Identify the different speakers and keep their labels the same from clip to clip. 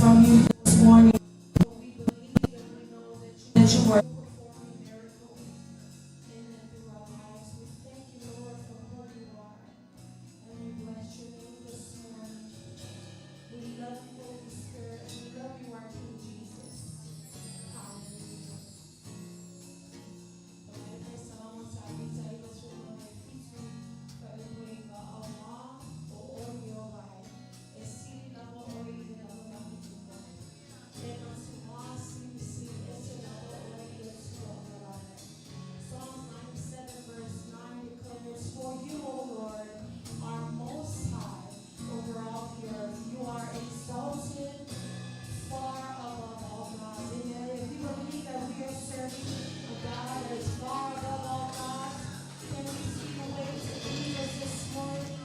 Speaker 1: From you this morning. We believe and we know that you are performing miracles in and through our lives. We thank you, Lord, for who you are. And we bless your name this morning. We love you, Holy Spirit, and we love you, our King Jesus. Hallelujah. Salamos a Rita y los unos de Cristo, para el buen Allah, o hoy o vai. Esse não oi de la Psalm 97 verse 9 declares, "For you, O Lord, are most high over all the earth. You are exalted far above all gods." And if you believe that we are serving a God that is far above all gods, can we see the way to Jesus this morning?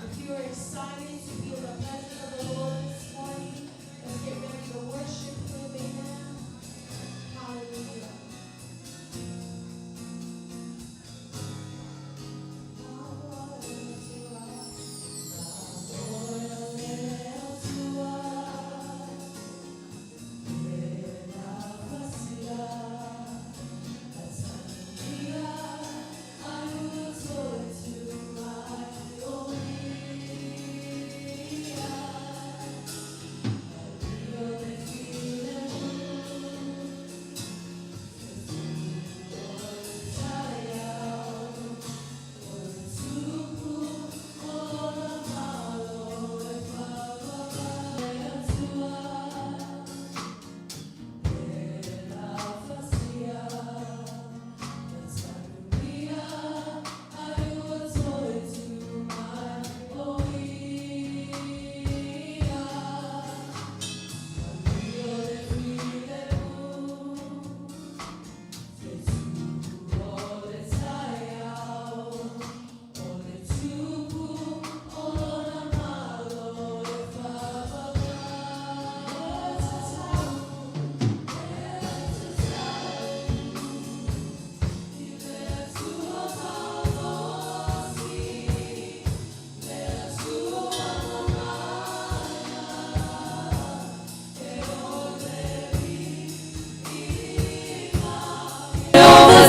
Speaker 1: If you are excited to be in the presence of the Lord this morning, let's get ready to worship Him. Amen. Hallelujah.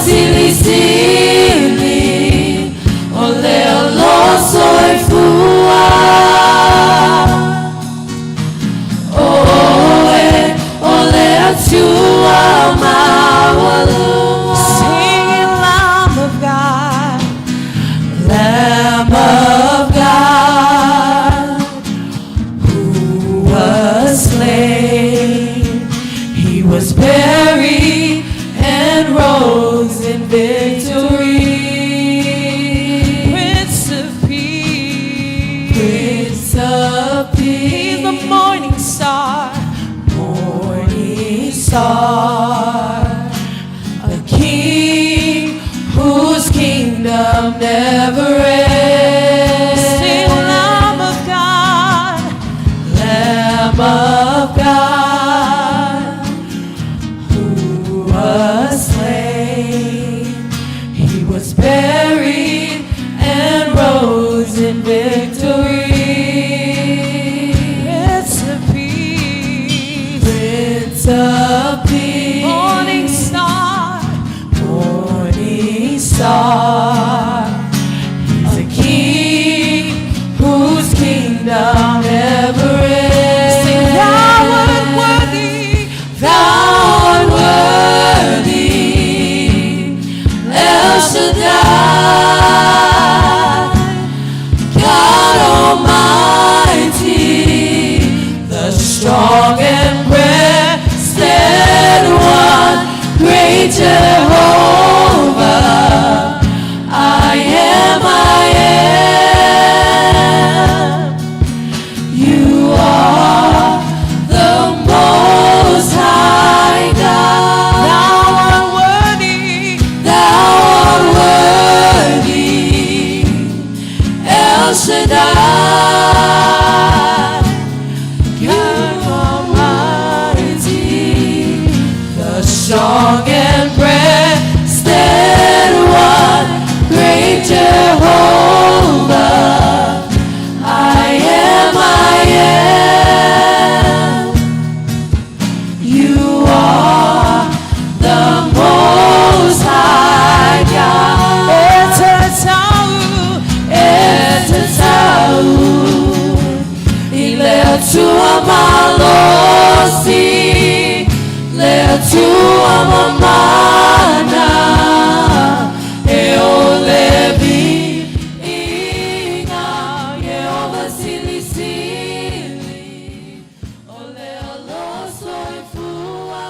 Speaker 2: Sili sili, ole lo soy fua. Ole ole atua mawalu.
Speaker 1: Singing Lamb of God,
Speaker 2: Lamb of God, who was slain. He was buried and rose in victory.
Speaker 3: Prince of Peace.
Speaker 2: Prince of Peace.
Speaker 3: He's the morning star.
Speaker 2: Morning star. A king whose kingdom never ends.
Speaker 3: Sing Lamb of God.
Speaker 2: Lamb of God, who was slain. He was buried and rose in victory.
Speaker 3: Prince of Peace.
Speaker 2: Prince of Peace.
Speaker 3: Morning star.
Speaker 2: Morning star. He's a king whose kingdom never ends.
Speaker 3: Sing Thou art worthy.
Speaker 2: Thou art worthy, El Shaddai, God Almighty, the strong and breasted one, great Jehovah. I am, you are the most high God.
Speaker 3: Thou art worthy.
Speaker 2: Thou art worthy, El Shaddai, God Almighty, the strong and breasted one, great Jehovah. I am, you are the most high God. Etetau, Iletu amalosi, Letu amamana, Eolevi, Ina, Yehova sili sili, Ole aloso ifua.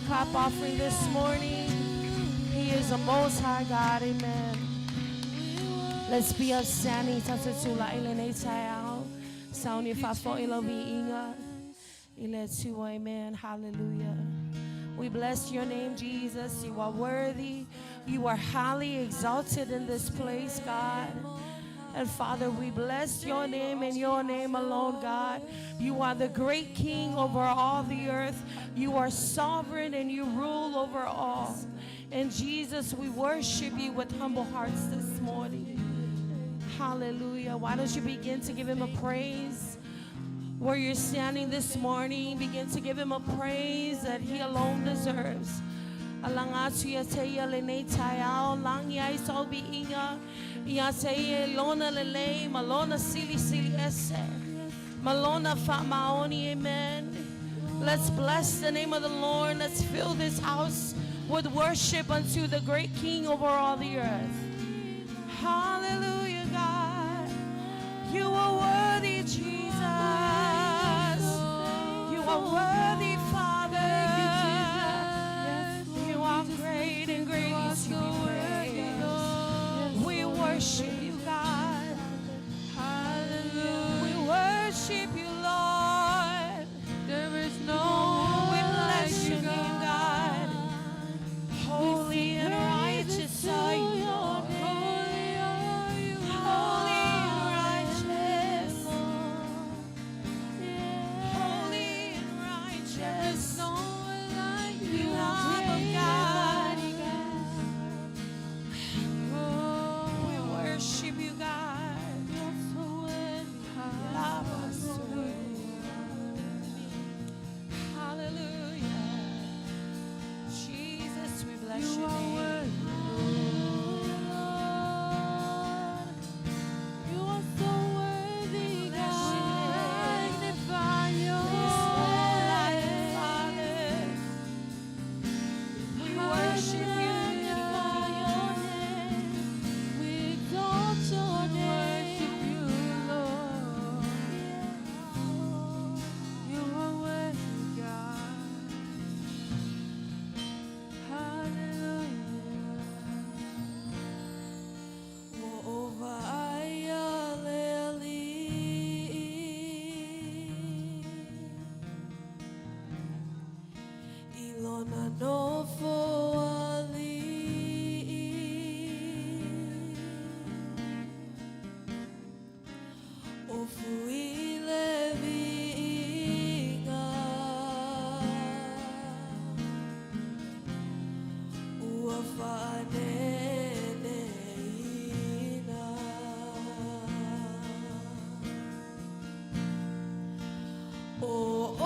Speaker 3: clap offering this morning. He is the Most High God, amen. Let's be outstanding. Tatatula ilene tayo. Sound if I fall in love inga. Ile tu, amen. Hallelujah. We we bless your name, Jesus. You are worthy. You are highly exalted in this place, God. And Father, we bless your name and your name alone, God. You are the great King over all the earth. You are sovereign and you rule over all. And Jesus, we worship you with humble hearts this morning. Hallelujah. Why don't you begin to give him a praise? Where you're standing this morning, begin to give him a praise that he alone deserves. Alangatu yataya lenetaya lang yai solbi inga yataya lona lele malona sili ese malona fa maoni. Amen. Let's bless the name of the Lord. Let's fill this house with worship unto the great King over all the earth. Hallelujah, God. You are worthy, Jesus. You are worthy, Father. You are great and great to be praised. We worship you, God. Hallelujah. We worship you, Lord. There is no one. We bless your name, God. Holy and righteous are you, Lord. Holy and righteous. Holy and righteous. You are the God. We worship you, God. Hallelujah. Jesus, we bless your name.
Speaker 2: You are so worthy,
Speaker 3: Bless your name.
Speaker 2: magnify your
Speaker 3: Father. We worship you.
Speaker 2: We exalt your name. You are worthy, God. Hallelujah. Ovaya leli, ilona no foali, ofuile vinga, uafanene ina.
Speaker 3: Oh,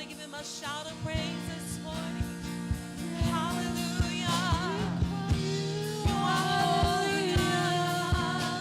Speaker 3: give him a shout of praise this morning. Hallelujah. You are holy, God.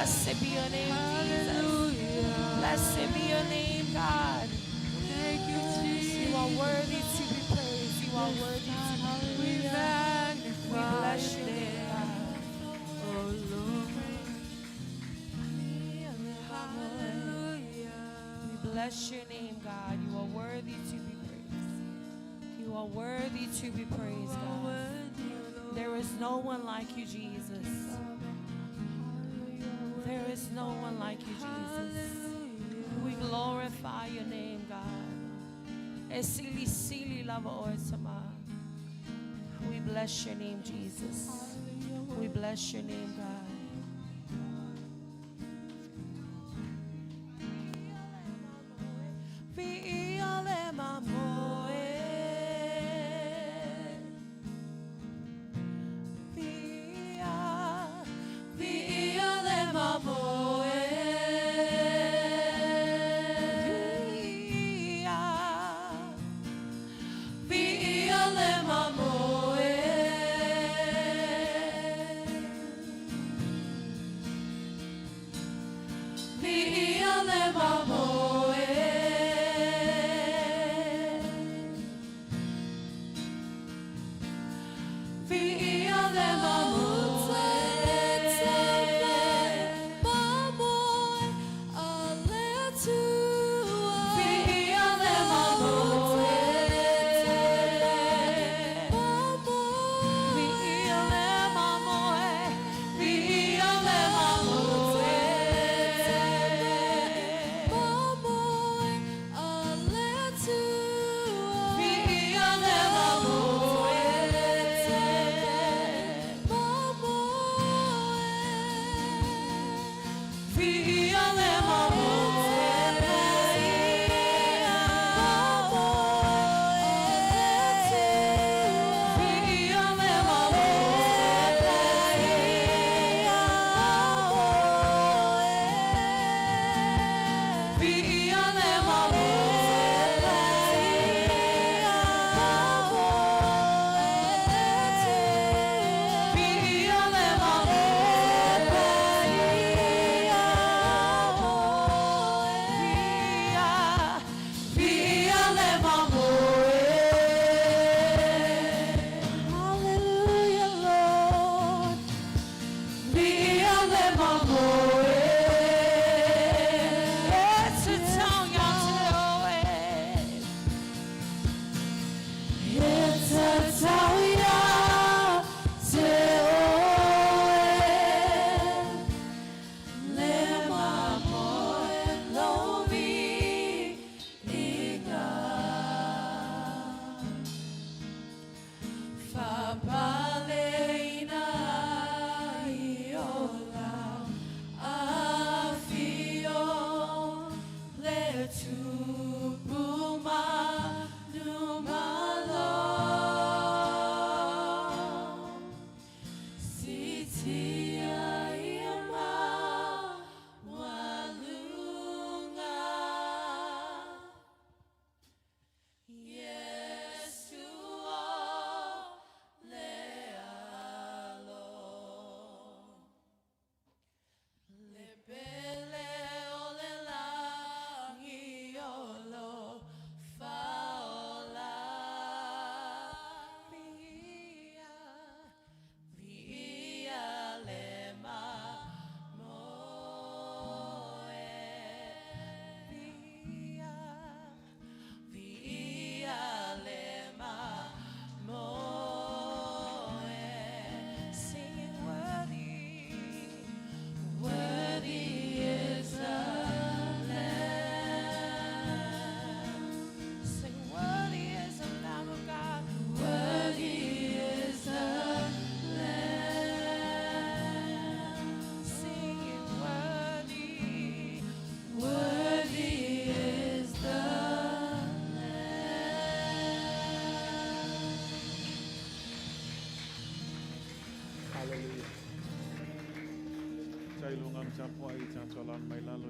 Speaker 3: Blessed be your name, Jesus. Blessed be your name, God.
Speaker 2: Thank you, Jesus.
Speaker 3: You are worthy to be praised. You are worthy to be
Speaker 2: We
Speaker 3: praised.
Speaker 2: magnify
Speaker 3: We bless
Speaker 2: your
Speaker 3: your name,
Speaker 2: name,
Speaker 3: God.
Speaker 2: oh Lord. Hallelujah.
Speaker 3: We bless your name, God. You are worthy to be praised. You are worthy to be praised, God. There is no one like you, Jesus. There is no one like you, Jesus. We glorify your name, God. Esili sili lava oisama. We bless your name, Jesus. We bless your name, God.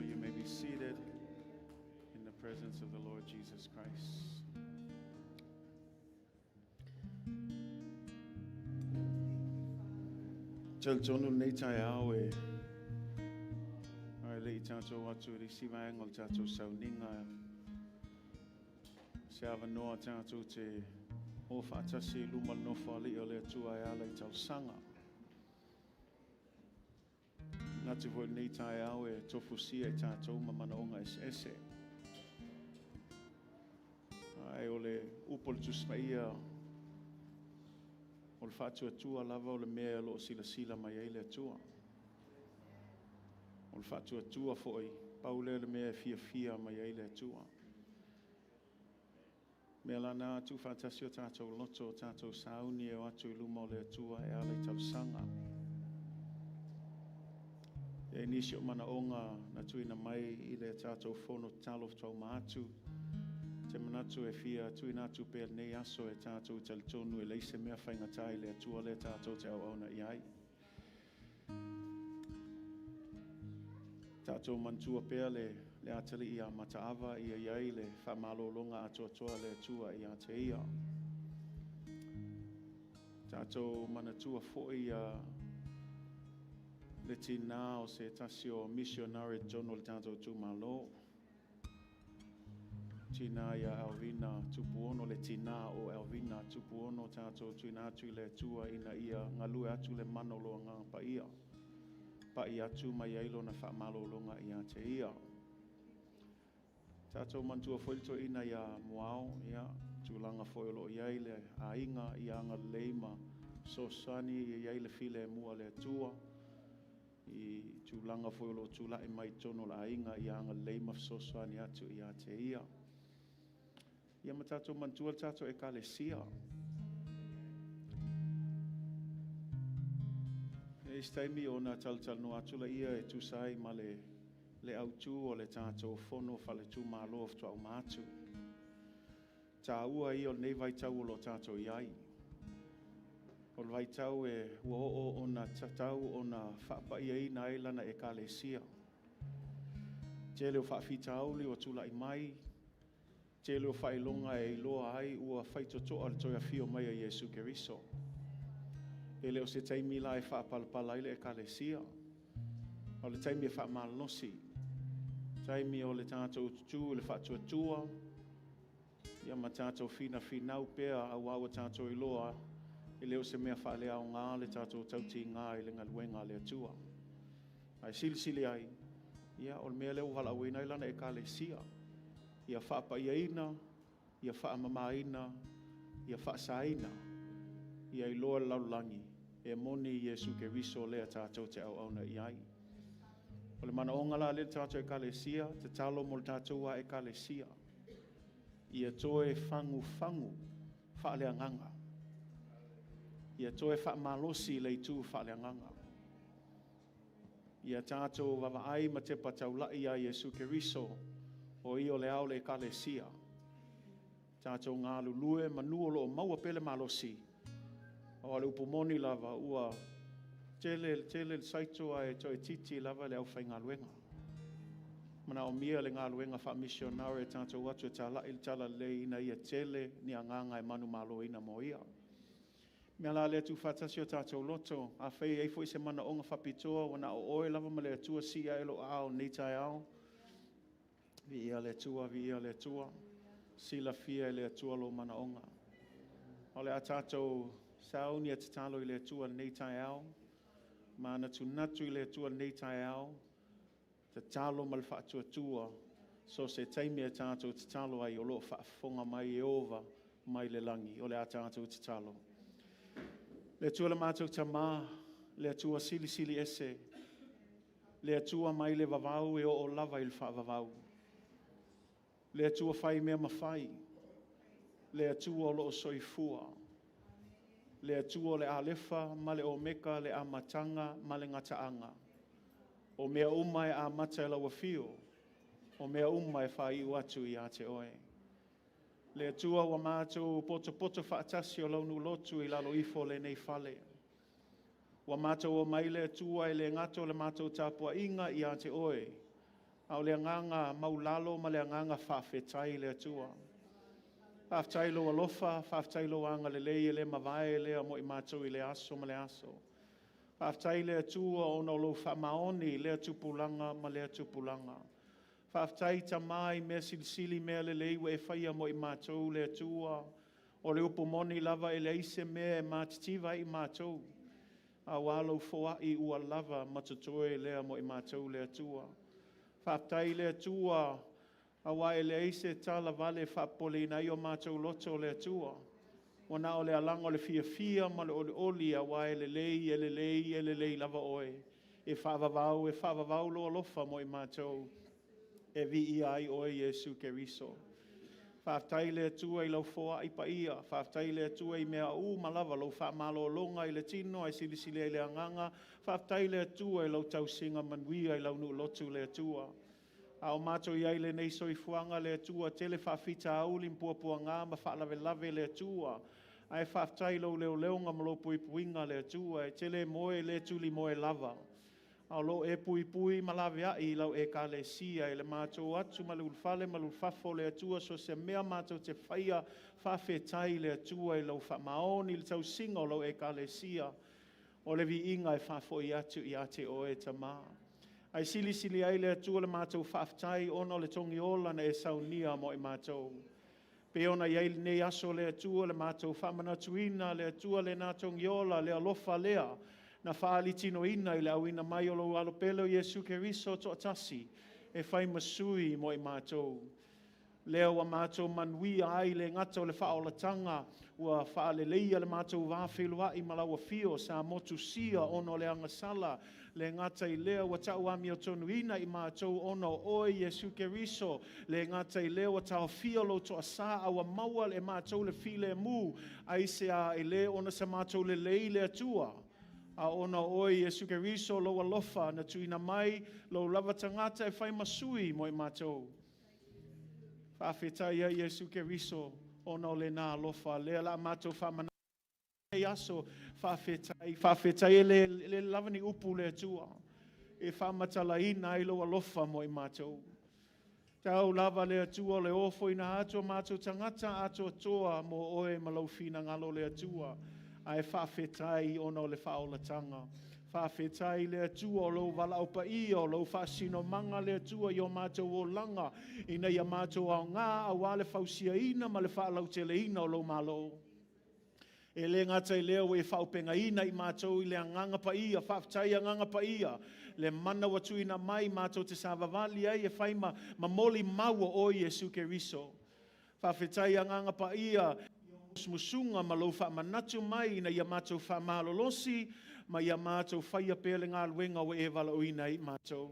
Speaker 4: You may be seated in the presence of the Lord Jesus Christ. Chal chonu nei chaya we tātou atu i sivaenga o le tātou sauninga. Se awanoa tātou te o whaatasi luma nofa li o le atua e ala i tausanga. Nā te voi nei tae au e tofu sia i tātou mamana onga ese. Ai o le upol tusmaia o le whātua tua lava o le mea lo sila mai ei le atua. O le whātua tua foi, paule le mea fia mai ei le atua. Mea lana atu whātasi o tātou loto, tātou sauni e o atu i luma o le atua e ala i tausanga. E nisi o mana onga na tuina mai i le tātou whono talo tau maatu. Te manatu e fia tuina atu pēr nei aso e tātou tali tonu e leise mea whaingatai le atua le tātou te au auna i ai. Tātou mantua pēr le atali i a mataava i a iai le whamalolonga atua le atua i a te ia. Tātou manatua fōi a le tina o se tasio missionary John o le tātou tūmalo. Tina ia Alvina tupuono le tina o Alvina tupuono tātou tuina atu i le tua ina ia ngalue atu le manolo ngā pa ia. Pa ia atu mai ailo na whamalolonga i a te ia. Tātou mantua whailto ina ia muao ia tūlanga whailo iai le a inga i anga leima sosani i iai le file mua le tua. I tūlanga whailo tūla e mai tono la inga i anga leima sosani atu i a te ia. Ia ma tātou mantua tātou e ka le sia. E istaimi o nā tal no atula ia e tūsai ma le autu o le tātou whono whale tū mālo of tau mātu. Tā ua i o nei vaitau o lo tātou iai. O le vaitau e ua o na tatau o na whapa ia i na eilana e ka le sia. Te leo whawhita auli o tula i mai. Te leo whailonga e iloa ai ua whaitotoa le toi a fio mai a Jesu Keriso. E leo se taimi la e whaapalapala ile e ka le sia. O le taimi e whaamalosi. Taimi o le tātou tutu, le whaatua tua. Ia ma tātou finau pēa a wawa tātou iloa. E leo se mea whaalea o ngā le tātou tauti ngā i le ngaluenga le atua. Ai sili ai. Ia o le mea leo wala wena ilana e ka le sia. Ia whaapa iaina, ia whaamamaina, ia whaasaina, ia iloa laulangi, e moni Jesu Keriso lea tātou te au auna i ai. O le mana ongala le tātou e ka le sia, te talo mo le tātou a e ka le sia. Ia toe fangu, whaalea nganga. Ia toe whaamalosi le tū whaalea nganga. Ia tātou wawa ai ma te patau lai a Jesu Keriso, o i o le au le ka le sia. Tātou ngā lulue manuolo o maua pele malosi. O ale upomoni lava ua tele saitoa e toi titi lava le au whai ngā luenga. Mana o mia le ngā luenga wha missionare tātou atu e tala il tala le ina ia tele ni a nganga e manu malo ina mo ia. Mea la le tu whatasi o tātou loto. A whai e fo i se mana onga whapitoa wana o oe lava ma le atua sia elo ao ni tai ao. Vi ia le tua, sila fia le tua lo mana onga. O le a tātou sauni e te talo i le tua nei tai au, mana tu natu i le tua nei tai au, te talo mal whaatua tua, so se taimi e tātou te talo ai o lo whaafonga mai e ova mai le langi, o le a tātou te talo. Le tua le mātou ta mā, le tua sili ese, le tua mai le vavau e o lava il wha vavau. Le atua whai mea mawhai. Le atua o loo soifua. Le atua o le alefa, ma le o meka, le amatanga, ma le ngataanga. O mea umai a mata e lawa fio. O mea umai whai uatu i a te oe. Le atua wa mātou poto whaatasi o launu lotu i lalo ifo le nei whale. Wa mātou o mai le atua i le ngato le mātou tāpua inga i a te oe. Au le nganga maulalo ma le nganga whawhetai le atua. Whawhetai lo alofa, whawhetai lo anga le lei le mawai le mo i mātou i le aso ma le aso. Whaftai lea tua o no lo whamaoni lea tupulanga ma lea tupulanga. Whaftai ta mai mea silisili mea le leiwe e whaia mo I mātou lea tua. O le upomoni lava e le ise mea e mātitiva I mātou. A walo foa I ua lava matutoe lea mo I mātou lea tua. Whaftai lea tua a wa e le ise tala vale whapole na I o mātou loto lea tua. Wana o le alanga o le fia ma le oli a wa e le lei lava oe. E whaavavau lo alofa mo I mātou. E vi I ai oe Yesu Keriso. Whaftai lea tua I lau foa I paia. Whaftai lea tua I mea malava lau whaamalo longa I le tino ai silisile I le anganga. Whaftai lea tua I lau tausinga manuia I lau nu lotu lea tua. A o mātou I aile nei soi fuanga lea tua tele whawhita auli mpua ngā ma whaalave lea tua. Ai whaftai lau leo ngā malo puipuinga lea tua. E tele moe lea tuli moe lava. A lo e pui malawe ai lau e ka le sia e le mātou atu ma le ulfale ma le ulfafo lea tua so se mea mātou te whaia whawhetai lea tua I lau whamaoni le tau singa o lau e ka le sia. O le vi inga e whafo I atu I ate o e tama. Ai sili ai lea tua le mātou whaftai ono le tongi ola na e saunia mo I mātou. Pe ona iai nei aso lea tua le mātou whamanatuina lea tua le nā tongi ola le alofa lea. Na whaali tino ina I le awina mai o lo alopelo Yesu Keriso to atasi. E whai masui mo I mātou. Leo wa mātou manui ai le ngata o le whaolatanga. Ua whaale leia le mātou wāwhelua I malawa fio sa motu sia ono le angasala. Le ngata I lea wa tau ami o tonu ina I mātou ono oi Yesu Keriso. Le ngata I lea wa tau fio lo to asa awa maua le mātou le file mu. Aise a I le ona sa mātou le leile atua. A ona oi Yesu Keriso lo alofa na tuina mai lo lava tangata e whai masui mo I mātou. Whawhetai a Yesu Keriso ona le nā alofa lea la mātou whamana e aso whawhetai e le lavani upu le tua. E whamatala ina I lo alofa mo I mātou. Tau lava le tua le ofo ina ato mātou tangata ato toa mo oe malaufina ngalo le tua. Ai whawhetai ono le whaolatanga. Whawhetai le tua o lo wala opa I o lo whasino manga le tua I o mātou o langa. Ina ia mātou ao ngā a wale whausia ina ma le whaalau tele ina o lo malo. E le ngata I leo e whaupenga ina I mātou I le anganga pa ia, whawhetai anganga pa ia. Le mana watu ina mai mātou te savavali ai e whaima ma moli maua o Yesu Keriso. Whawhetai anganga pa ia. Musunga ma lo whamanatu mai na ia mātou whamalolosi ma ia mātou whaia pēle ngā luenga o e wala uina I mātou.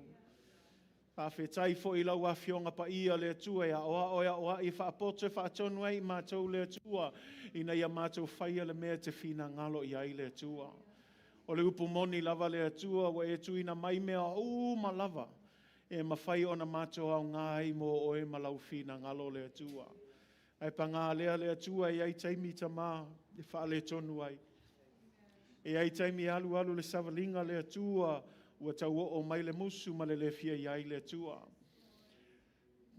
Speaker 4: Whawhetai fo I lau a fionga pa ia le tua e a oa I whaapoto e whaatonu ai mātou le tua ina ia mātou whaia le mea te whina ngalo I ai le tua. O le upumoni lava le tua wa e tuina mai mea ma lava e mawhai ona mātou au ngai mo o e malau whina ngalo le tua. Ai panga lea tua e ai taimi tama e whaale tonu ai. E ai taimi alu le savalinga lea tua ua tau o mai le musu ma le fia I ai lea tua.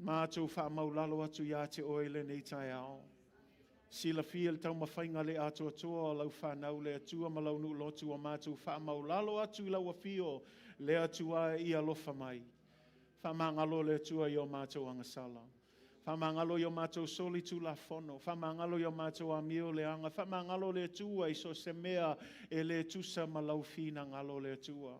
Speaker 4: Mātou wha maulalo atu ia te oe le nei tai ao. Sila fia le tau mawhainga le ato atoa lau whanau lea tua ma lau nu lotu a mātou wha maulalo atu I lau a fio lea tua I alofa mai. Wha mangalo lea tua I o mātou angasala. Whamangalo I o mātou soli tu la fono. Whamangalo I o mātou amio le anga. Whamangalo le tua I so se mea e le tusa ma lau fina ngalo le tua.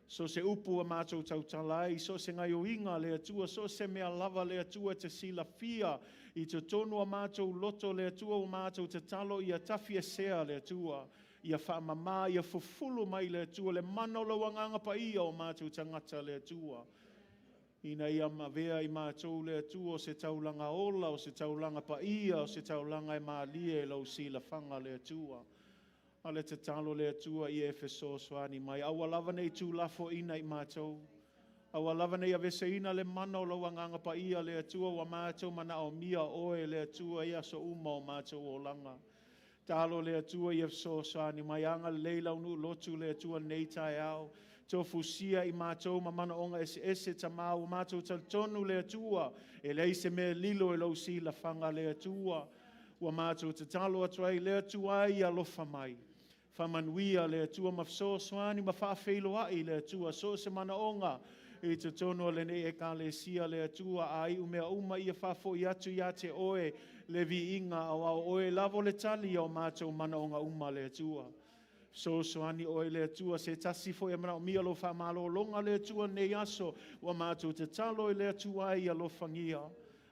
Speaker 4: So se upu a mātou tautalai. So se ngai o inga le tua. So se mea lava le tua te sila fia. I te tonu a mātou loto le tua o mātou te talo I a tafia sea le tua. I a whamama, I a fufulu mai le tua. Le manolo wanganga pa ia o mātou tangata le tua. Ina ia mawea I mātou le tua o se taulanga ola, o se taulanga pa ia, o se taulanga I maalie e lau sila whanga le tua. A le te talo le tua I Efeso swani mai. Awa lava nei tū lafo ina I mātou. Awa lava nei avese ina le mana o lau anganga pa ia le tua wa mātou mana o mia oe le tua ia so uma o mātou o langa. Talo le tua I Efeso swani mai anga leila unu lotu le tua nei tai au. Tofu sia I mātou ma mana onga ese tamau mātou tonu le tua e leise me lilo e lau si la whanga le tua ua mātou te talo atuai le tua I alofa mai Whamanuia le atua mawhsoaswani ma whaafeiloai le atua so se manaonga i te tono le ne ekalesia le atua ai umea uma ia whafo i atu ia te oe le vi inga au au oe lavo le tali au mātou manaonga uma le atua. So soani oe le atua se tasi fo ia mana o mia lo whamalo longa le atua nei aso wa mātou te talo i le atua ai a lo whangia.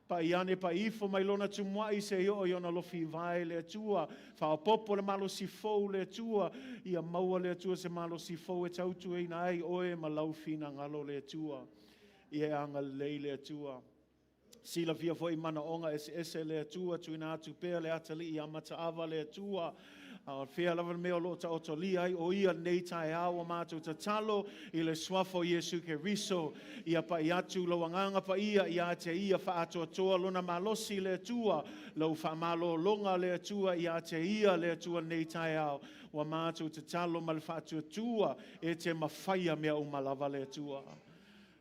Speaker 4: Pa iane pa ifo mai lona tumuai se o iona lofi vai le atua. Wha popo le malo si fou le atua. Ia maua le atua se malo si fou e tautu e nai oe ma laufina ngalo le atua. Ia anga lei le atua. Sila fia foi mana onga ese le atua tuina atu pea le atali i amata ava le atua. Fea lava mea lo ta otoli ai o ia nei tae awa mātou ta talo i le swafo Iesu ke riso ia pa i atu lo anganga pa ia te ia wha atua toa lona malosi le atua lau wha malo longa le atua ia te ia le atua nei tae awa wa mātou ta talo ma le wha atua tua e te mawhaia mea o malava le atua.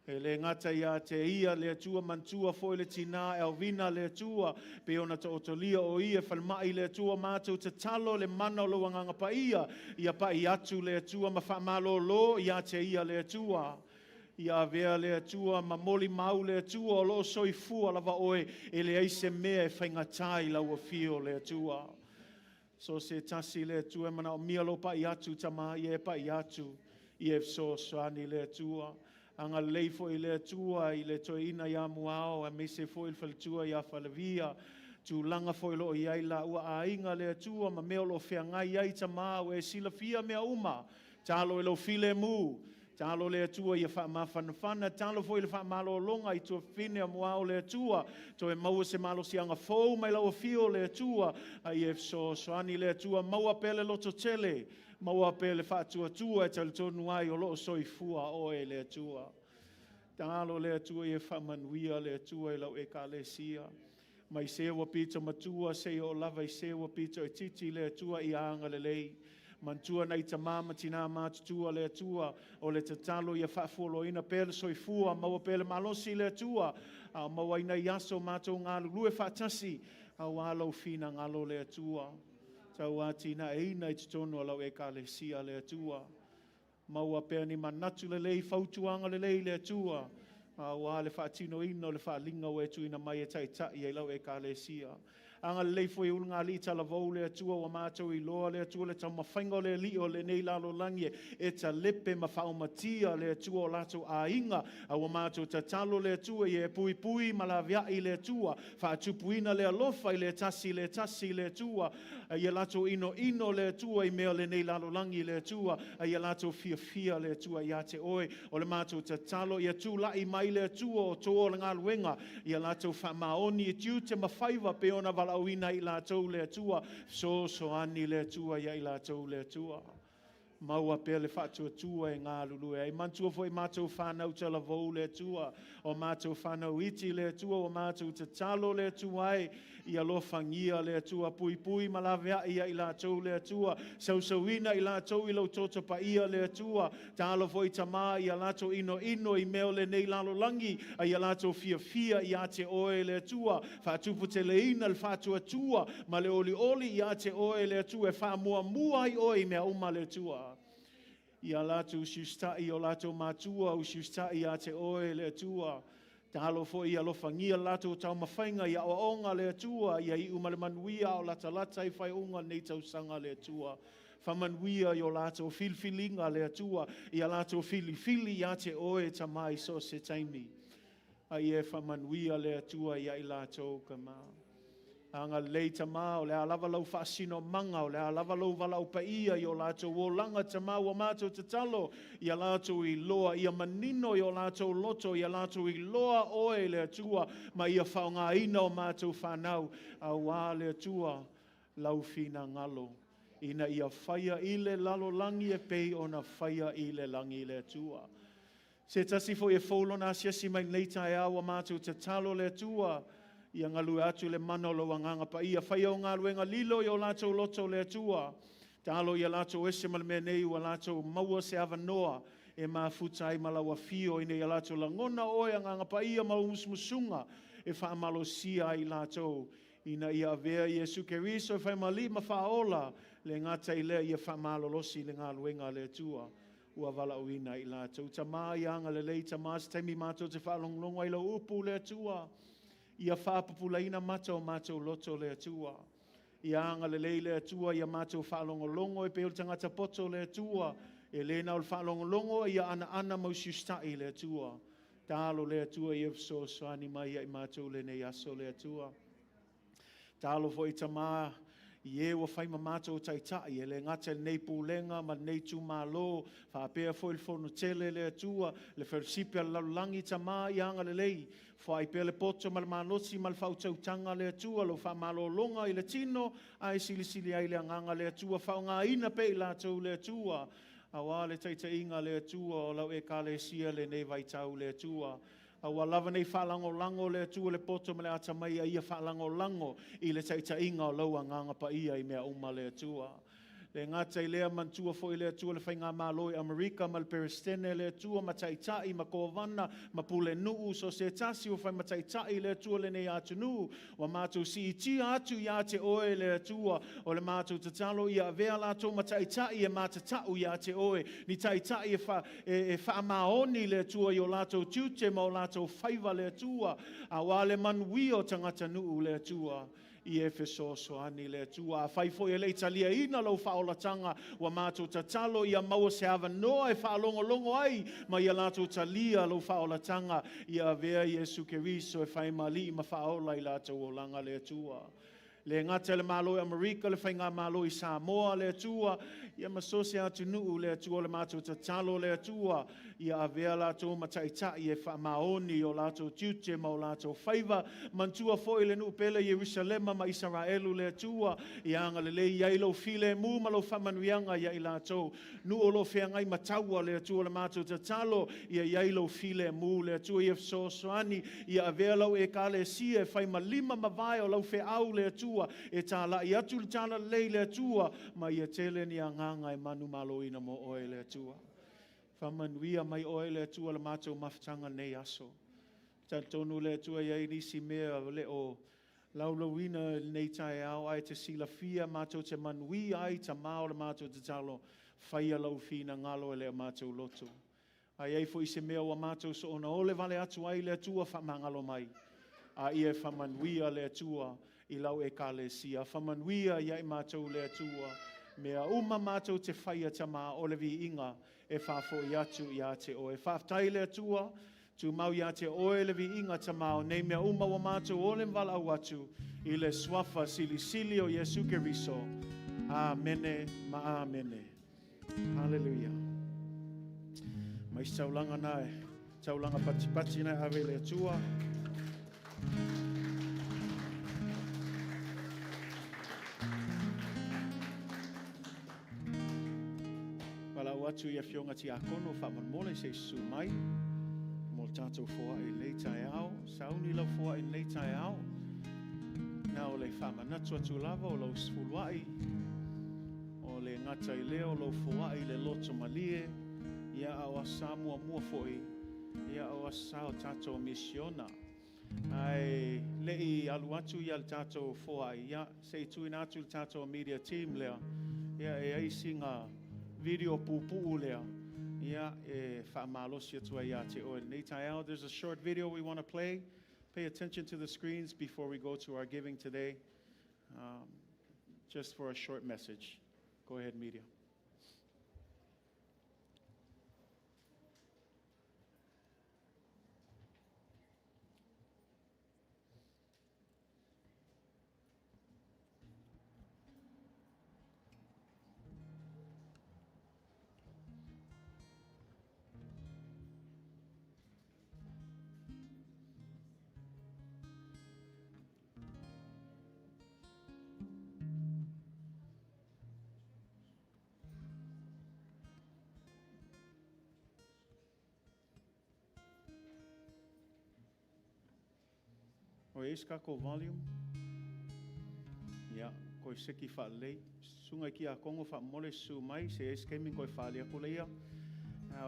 Speaker 4: E le ngata ia te ia le atua mantua foi le tina Elvina le atua pe ona ta otolia o ia whalmai le atua mātou te talo le mana lo anganga pa ia pa i atu le atua ma whamalo lo ia te ia le atua. Ia vea le atua ma moli mau le atua o lo soifua lava oe e le aise mea e whaingatai lau a fio le atua. So se tasi le atua mana o mia lo pa i atu tama i e pa i atu i e so soani le atua. Anga leifo i le atua i le toina ia muao a me se fo il faltua ia falavia tu langa fo lo ia la ua ainga le atua ma meo lo feangai ai tama o e sila fia mea uma talo e lo file mu talo le atua ia fa mafana talo fo il fa malo longa i tu fine muao le atua to e mau se malo si anga fo mai lo fio le atua ai e so ani le atua mau pele lo tele maua pele whaatua tua e tala tonu ai o loo soifua o e le atua. Talo le atua e whamanuia le atua e lau e ka le sia. Mai sewa pita matua se o lava i sewa pita e titi le atua i anga le lei. Mantua nei ta mama tina mātutua le atua o le tatalo i a whaafuolo ina pele soifua maua pele malosi le atua. Maua ina i aso mātou ngā lue whaatasi au alo fina ngalo le atua. Tau atina e ina i titono alau e ka le sia le atua. Maua pea ni manatu le lei, fautuanga le lei le atua. Wa le whaatino ino le whaalinga o e tuina mai e taitai e lau e ka le sia. Anga le leifo e ulunga li tala vau le atua wa mātou i loa le atua le tau mawhainga le li o le nei lalo langi e ta lepe ma whaumatia le atua o lato a inga a wa mātou ta talo le atua i e pui pui ma la via i le atua whaatupuina le alofa i le tasi le atua i e lato ino le atua i mea le nei lalo langi le atua i e lato fia le atua i a te oe o le mātou ta talo i atu la i mai le atua o tō o ngā luenga i e lato whamaoni i tiu te mawhaiva pe ona vala auina i lātou le atua, so ani le atua ia i lātou le atua. Maua pēle whātua tua e ngā lulue. Ai mantua fo i mātou whānau te lavou le atua, o mātou whānau iti le atua, o mātou te talo le atua ai, i alofangia le atua, pui pui malavea ia i lātou le atua, sausauina i lātou i lau toto pa ia le atua, tālo fo i tamā i a lātou ino i meo le nei lalo langi, a i a lātou fia i a te oe le atua, whātupu te leina le whātua tua, ma le oli i a te oe le atua, e whāmua i oe mea uma le atua. I a lātou siustai o lātou mātua o siustai a te oe le atua. Talo fo i alofangia lātou tau mawhainga i a oonga le atua. I a i umale manuia o lata i whai unga nei tau sanga le atua. Whamanuia i o lātou filfilinga le atua. I a lātou fili a te oe tamai so se taimi. A i e whamanuia le atua i a i lātou ka maa. Anga lei tamā o le alava lau whaasino manga o le alava lau walau pa ia i o lātou o langa tamā o mātou te talo i a lātou i loa i a manino i o lātou loto i a lātou i loa oe le atua ma i a whaonga ina o mātou whanau a wā le atua lau fina ngalo ina i a whaia i le lalo langi e pei o na whaia i le langi le atua. Se tasi fo e whaulona siasi mai leita e awa mātou te talo le atua ia ngalu atu le manolo wanganga pa ia whaia o ngā luenga lilo i o lātou loto le atua. Tālo ia lātou ese malme nei ua lātou maua se ava noa e mā futai malawa fio ina ia lātou langona oe nganga pa ia mausmusunga e whaamalo sia i lātou. Ina ia avea Iesu Keriso e whaimali ma whaola le ngata i lea ia whamalolosi le ngā luenga le tua ua wala uina i lātou. Ta mā i anga le lei ta mā se taimi mātou te whaalonglongo i lo upu le tua. Ia whapapulaina mata o mātou loto le tua. Ia anga le lei le tua ia mātou whaalongolongo e peo tangata poto le tua. E le na o whaalongolongo ia ana mausiustai le tua. Tālo le tua i efso soani mai i mātou le nei aso le tua. Tālo fo i tamā i e wa whaima mātou taitai e le ngata nei pūlenga ma nei tū mālo whapea fo il fono tele le tua le whausipia laulangi tamā i anga le lei whai pea le poto ma le mānosi ma le whautautanga le tua lo wha mālo longa i le tino ai silisili ai le anganga le tua whaunga ina pe i lātou le tua awa le taitainga le tua o lau e ka le sia le nei vaitau le tua awa lava nei whalango lango le tua le poto ma le atamai a ia whalango lango i le taitainga o lau anganga pa ia i mea uma le tua. Le ngata i lea mantua fo i lea tua le whainga mālo i Amerika ma le peristene le tua ma taitai ma kovana ma pule nuu so se tasi o whai ma taitai le tua le nei atunu wa mātou si i tia atu ia te oe le tua o le mātou tatalo ia avea lato ma taitai e mātatau ia te oe ni taitai e wha maoni le tua i o lato tiute ma o lato whaiva le tua a wale manui o tangata nuu le tua. I Efeso soani le tua fai foi le Italia ina lo faolatanga wa mātou tatalo ia maua se ava noa e whaalongolongo ai ma ia lātou talia lo faolatanga ia avea Iesu Keriso e whai mali ma whaola i lātou o langa le tua. Le ngata le malo i Amerika le whainga malo i Samoa le tua ia masose atu nuu le tua le mātou tatalo le tua ia avea lātou mataitai e whamaoni o lātou tiute ma o lātou whaiva mantua foi le nuu pele Jerusalema ma Israelu le tua ia anga le lei iai lo file mu ma lo whamanuianga ia i lātou nu o lo whiangai mataua le tua le mātou tatalo ia iai lo file mu le tua i efsosoani ia avea lau e kale si e whaima lima mawai o lau whiau le tua e tāla i atu le tāla lei le tua ma ia tele ni anganga e manu malo ina mo oe le tua. Whamanuia mai oe le tua le mātou mawhtanga nei aso. Tantonu le tua iai nisi mea le o laulawina nei tae au ai te sila fia mātou te manui ai ta mao le mātou te talo whaia lau fina ngalo e le mātou loto. Ai ei fo i se mea wa mātou so ona ole vale atu ai le tua whamangalo mai. A ia whamanuia le tua i lau e kale sia. Whamanuia iai mātou le tua mea uma mātou te whaia ta mā olevi inga e whafo i atu i ate o e whaftai le tua tu mau i ate o e levi inga ta mao nei mea uma wa mātou ole mwala au atu i le swafa sili sili o Iesu Keriso. Amene ma amene. Hallelujah. Mai saulanga nae, saulanga pati nae ave le tua. Atu ia fionga ti akono whamanmole se sumai mo tātou fua i leitai au sauni lau fua i leitai au na o le whamanatu atu lava o lau sfuluai o le ngata i leo lau fua i le loto malie ia au asamua mua foi ia au asao tātou misiona ai lei alu atu ia le tātou fua ia se tuina atu le tātou media team lea ia e aisinga video pupu lea ia e whaamalosi atua ia te oe nei tai au. There's a short video we want to play. Pay attention to the screens before we go to our giving today. Just for a short message. Go ahead, media. O eska ko volume. Ya, ko seki fa lei. Sunga ki a kongo fa mole su mai se eskemi ko fa le ko leia.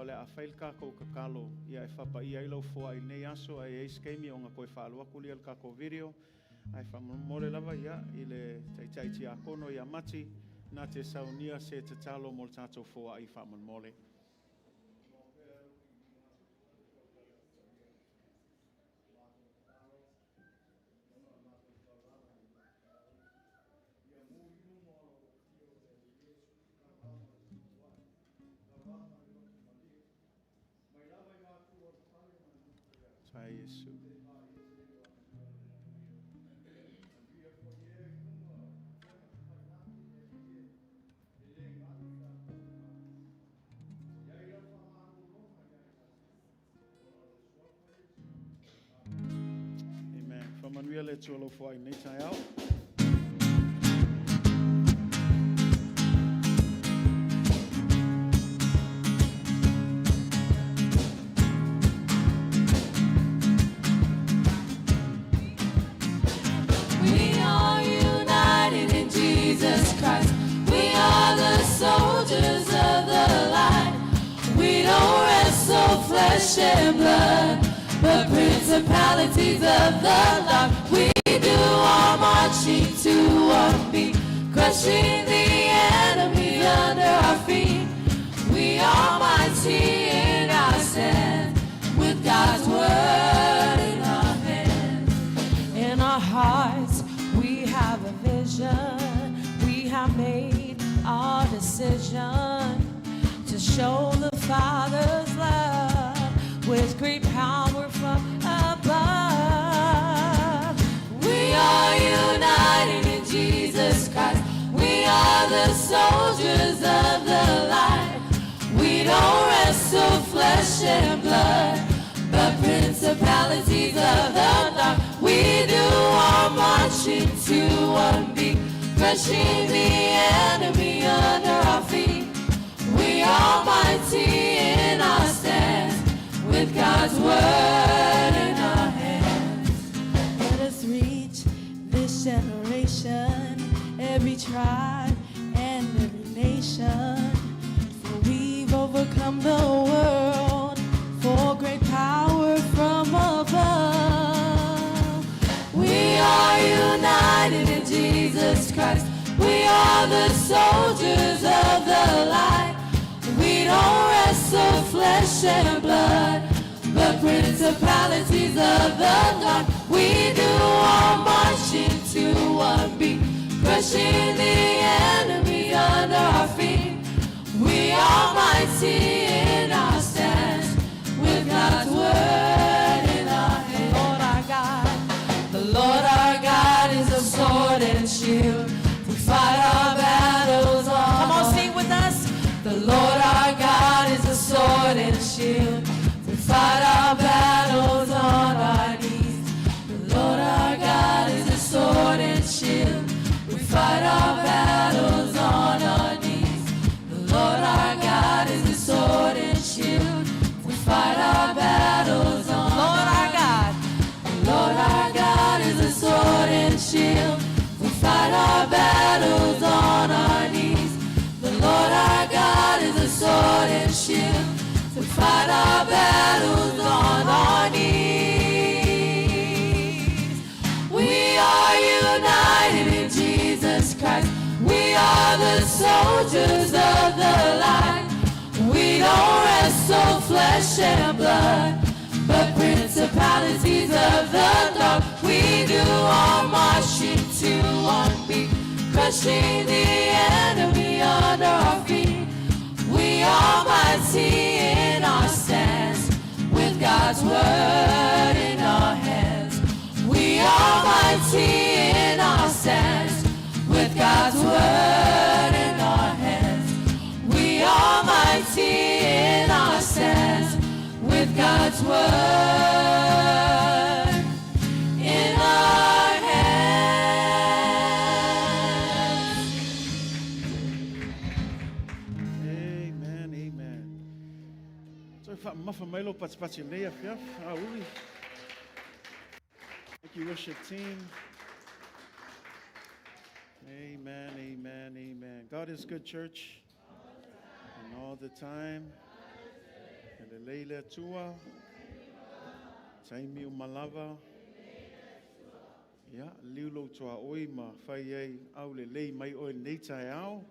Speaker 4: Ole a fail ka ko kakalo ia e fa pa ia ilo fo ai nei aso ai eskemi onga ko fa lo ko le ka ko video. Ai fa mole lava ia ile tai ti a kono ia mati Nā te saunia se te talo mo le tātou fōa i whaman mole. Tai Yesu. Amen. Whamanuia le tualo fo ai nei tai au.
Speaker 2: We are united in Jesus Christ. We are the soldiers of the light. We don't wrestle flesh and blood, but principalities of the dark. We do our marching to one beat, crushing the enemy under our feet. We are mighty in our stand, with God's word in our hands.
Speaker 3: In our hearts, we have a vision. We have made our decision to show the Father's love with great power from above.
Speaker 2: We are united in Jesus Christ. We are the soldiers of the light. We don't wrestle flesh and blood, but principalities of the dark. We do our marching to one beat, crushing the enemy under our feet. We are mighty in our stance, with God's word in our hands.
Speaker 5: Let us reach this generation, every tribe and every nation. For we've overcome the world, for great power from above.
Speaker 2: We are united in Jesus Christ. We are the soldiers of the light. We don't wrestle flesh and blood, but principalities of the dark. We do our marching to one beat, crushing the enemy under our feet. We are mighty in our stance, with God's word in our hands.
Speaker 3: The Lord our God is a sword and shield. We fight our battles on. Come on, sing with us. The Lord our God is a sword and shield. We fight our battles on our knees. The Lord our God is a sword and shield. We fight our battles on our knees. The Lord our God is a sword and shield. We fight our battles on Lord our God. The Lord our God is a sword and shield. We fight our battles on our knees. The Lord our God is a sword and shield. We fight our battles on our knees. We are united in Jesus Christ. We are the soldiers of the light. We don't wrestle flesh and blood, but principalities of the dark. We do our marching to one beat, crushing the enemy under our feet. We are mighty in our stance, with God's word in our hands. We are mighty in our stance, with God's word in our hands. We are mighty in our stance, with God's word in our hands.
Speaker 4: Amen, amen. So mafa mailo patspatsi lea fiaf. Uli. Thank you, worship team. Amen, amen, amen. God is good, church. And all the time. And the leila tua. Taimi umalava. Ya, liulo toa oi ma whai ei au le lei mai oi nei tai au.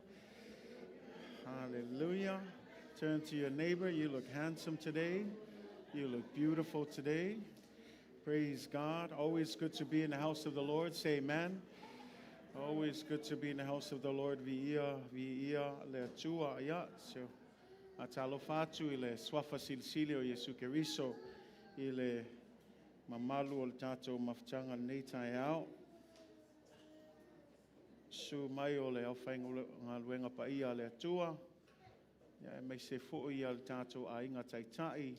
Speaker 4: Hallelujah. Turn to your neighbor. You look handsome today. You look beautiful today. Praise God. Always good to be in the house of the Lord. Say amen. Always good to be in the house of the Lord. Via le tua ya. So atalo fatu ile swafa silsilio Yesu Keriso ile mamalu ol tato mafchanga neita yao. Su mai o le awhainga ngaluenga pa ia le tua. Ia mai se fo ia le tato a inga taitai.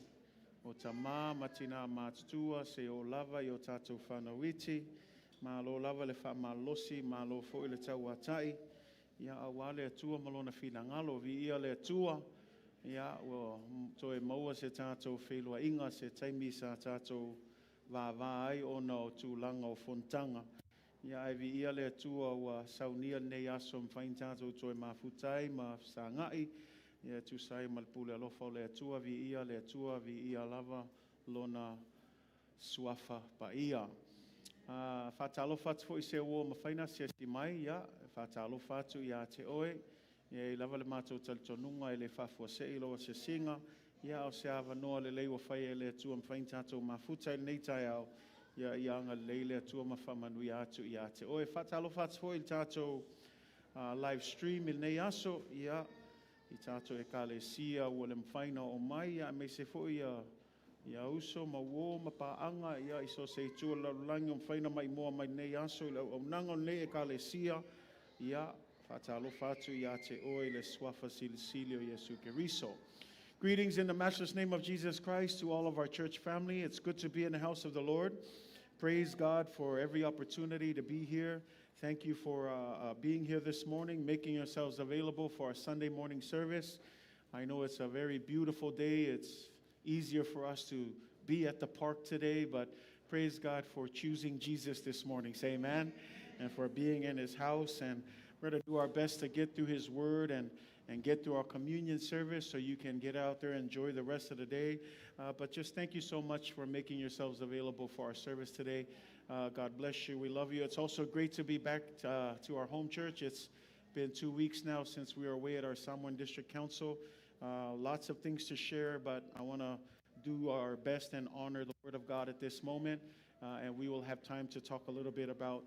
Speaker 4: O ta mā matina mātutua se o lava i o tātou whanawiti. Mā lo lava le wha mā losi, mā lo fo i le tau atai. Ia awa le atua malona whina ngalo vi ia le atua. Ia o toe maua se tātou whelua inga se taimi sa tātou vā ai o na o tūlanga o fontanga. Ia ai vi ia le atua ua saunia nei aso mwhain tātou toe mā futai, mā sāngai. Ia tu sai malpule alofa le atua vi ia lava lona suafa pa ia. Whatalofa atu fo i se ua mawhaina se si mai ia. Whatalofa atu ia te oe. Ia i lava le mātou talitonunga i le whafua se i loa se singa. Ia o se awa noa le leiwa whai e le atua mawhain tātou mafuta i nei tai au. Ia i anga lei le atua mawhamanui atu ia te oe. Whatalofa atu fo i tātou live stream i nei aso. Ia. I tātou e kālesia ua le mwhaina o mai, ia me se fo ia uso, ma uo, ma paanga, ia iso se tua laulangi o mwhaina mai moa mai nei aso, ila au nanga nei e kālesia, ia whatalo whatu ia te oe le swafa silsilio Yesu Keriso. Greetings in the matchless name of Jesus Christ to all of our church family. It's good to be in the house of the Lord. Praise God for every opportunity to be here. Thank you for being here this morning, making yourselves available for our Sunday morning service. I know it's a very beautiful day. It's easier for us to be at the park today, but praise God for choosing Jesus this morning. Say amen. And for being in his house. And we're going to do our best to get through his word and get through our communion service so you can get out there and enjoy the rest of the day. But just thank you so much for making yourselves available for our service today. God bless you. We love you. It's also great to be back to our home church. It's been 2 weeks now since we were away at our Samoan District Council. Lots of things to share, but I want to do our best and honor the Word of God at this moment. And we will have time to talk a little bit about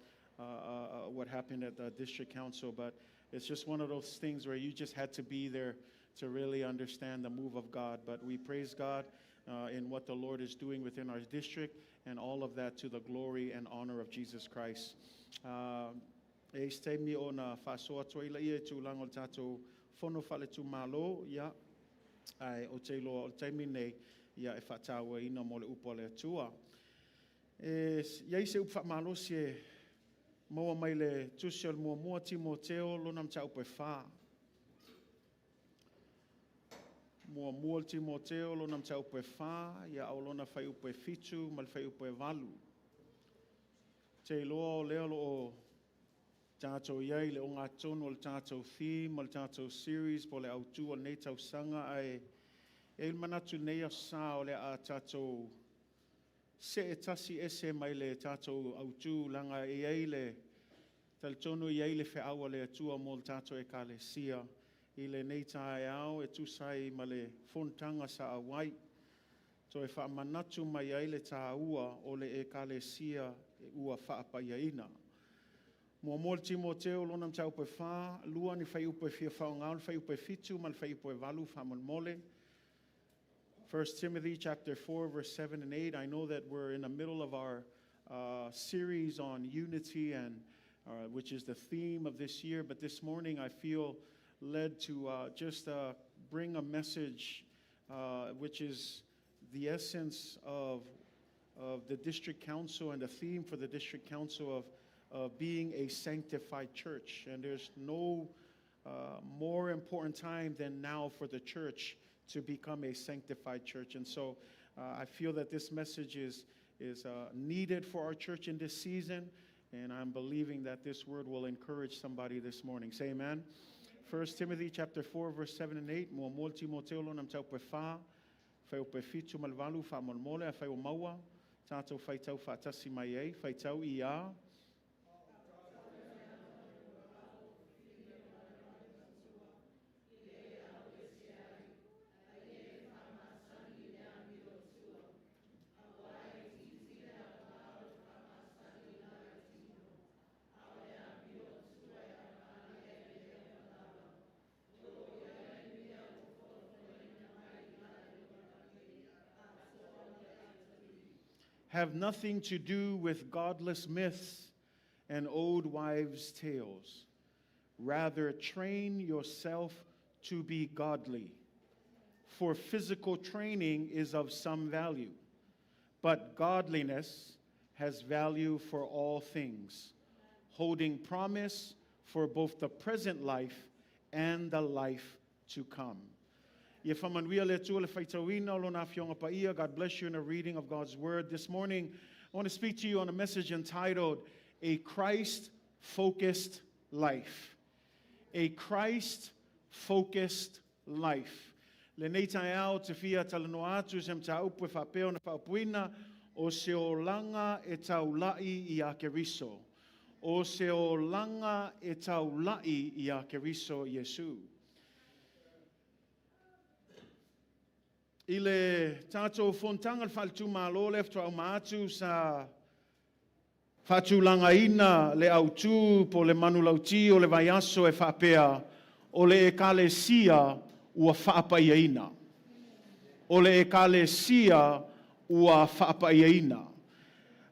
Speaker 4: what happened at the District Council. But it's just one of those things where you just had to be there to really understand the move of God. But we praise God in what the Lord is doing within our district, and all of that to the glory and honor of Jesus Christ. Este mi ona fasoa toila ia tūlanga o tātou whono whale tū malo, ia, ai o te loa o taimi nei, ia e whataua ina mo le upo le atua. Iai se upa malo se maua mai le tusi o le mua Timoteo, lona mta upo e wha. Mua Timoteo, lona mta upo e wha, ia au lona whai upo e fitu, ma le whai upo e walu. Te loa o leo o tātou iai le o ngā tono o le tātou theme, o le tātou series, po le autu o nei tau sanga ai e manatu nei a sā o le a tātou se e tasi ese mai le tātou autu langa e ai le tal tono iai le whe awa le atua mo le tātou e ka le sia i le nei tae au e tusai ma le fontanga sa awai to e wha manatu mai ai le tā ua o le e ka le sia e ua wha apa iaina. Mua mol Timoteo lona mta upe wha, lua ni whai upe fia whao ngau, whai upe fitu, mal whai upe walu wha mon mole. 1 Timothy chapter 4, verse 7 and 8. I know that we're in the middle of our series on unity, and which is the theme of this year, but this morning I feel led to just bring a message which is the essence of the district council and the theme for the district council of being a sanctified church. And there's no more important time than now for the church to become a sanctified church. And so I feel that this message is needed for our church in this season, and I'm believing that this word will encourage somebody this morning. Say amen. 1 Timothy chapter 4, verse 7 and 8. Mua mol Timoteo lo nam tau pe wha, whai o pe fitu malvalu, wha mon mole, a whai o maua, tātou whai tau whaatasi mai ei, whai tau i a, have nothing to do with godless myths and old wives' tales. Rather, train yourself to be godly. For physical training is of some value, but godliness has value for all things, holding promise for both the present life and the life to come. God bless you in a reading of God's word. This morning, I want to speak to you on a message entitled, A Christ-Focused Life. A Christ-Focused Life. Le nei tai au te fia talano atu sem ta upu whapeo na whapuina o se o langa e tau lai I a Keriso. O se o langa e tau lai I a Keriso Yesu. I le tātou fontanga whaltu mālo leftu au mātu sa whatu langa ina le autu po le manulauti o le vaiaso e whapea o le ekalesia ua whaapaiaina. O le ekalesia ua whaapaiaina.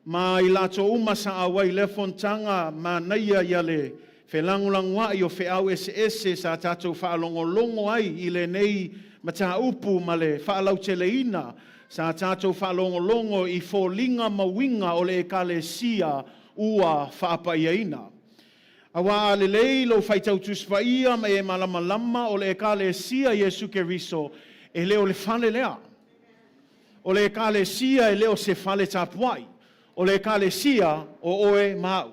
Speaker 4: Ma I lato umasa awai le fontanga ma naia ia le whelangulangua I o whiau ese sa tātou whaalongolongo ai I le nei mata upu ma le whaalauteleina sa tātou whaalongolongo I fōlinga mawinga o le ekalesia ua whaapaiaina. Awa ale lei lo whaitau tuspaia me e malamalama o le ekalesia Yesu Keriso e leo le whale lea. O le ekalesia e leo se whale tapuai. O le ekalesia o oe mau.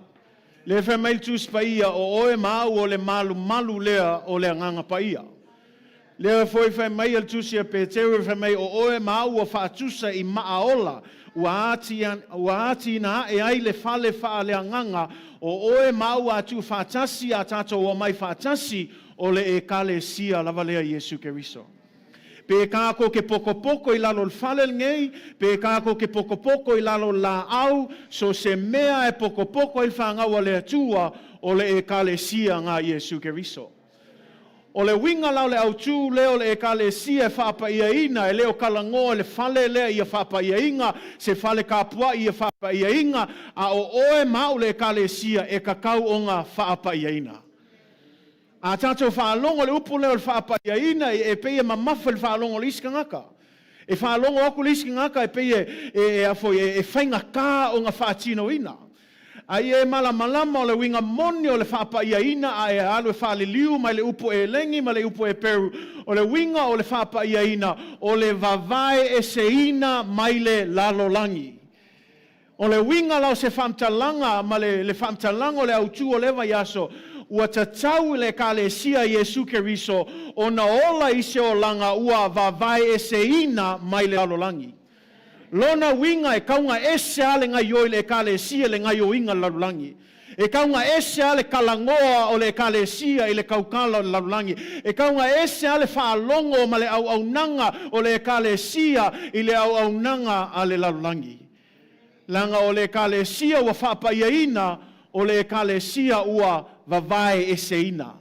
Speaker 4: Le whamail tuspaia o oe mau o le malu lea o le anganga paia. Leo foi whamai al tusia Petero whamai o oe mau o whaatusa I maaola. Ua ati na e ai le whale wha le anganga o oe mau atu whaatasi a tātou o mai whaatasi o le ekalesia lavalea Yesu Keriso. Pe kako ke poko I lalo whale ngei, pe kako ke poko I lalo la au, so se mea e poko I whangaua le atua o le ekalesia ngā Yesu Keriso. O le winga lau le autu leo le ekalesia e whapaiaina e leo kalangoa le whale lea I a whapaiainga se whale kapua I a whapaiainga a o oe mau le ekalesia e kakau o ngā whapaiaina. A tātou whaalongo le upu leo le whapaiaina e peia mamafa le whaalongo le iskangaka. E whaalongo aku le iskangaka e peia e whainga kā o ngā whaatino ina. Ai e malamalama o le winga moni o le whapaiaina a e alu e whaliliu mai le upu e lengi mai le upu e peru. O le winga o le whapaiaina o le vavae e seina mai le lalolangi. O le winga lau se whamtalanga ma le whamtalanga o le autu o le vaiaso ua tatau le ekalesia Yesu Keriso o na ola I se o langa ua vavae e seina mai le lalolangi. Lona winga e kaunga ese ale ngai oi le ekalesia le ngai o inga lalulangi. E kaunga ese ale kalangoa o le ekalesia I le kaukala lalulangi. E kaunga ese ale whaalongo ma le au nanga o le ekalesia I le au nanga a le lalulangi. Langa o le ekalesia ua whapaiaina o le ekalesia ua vavae e seina.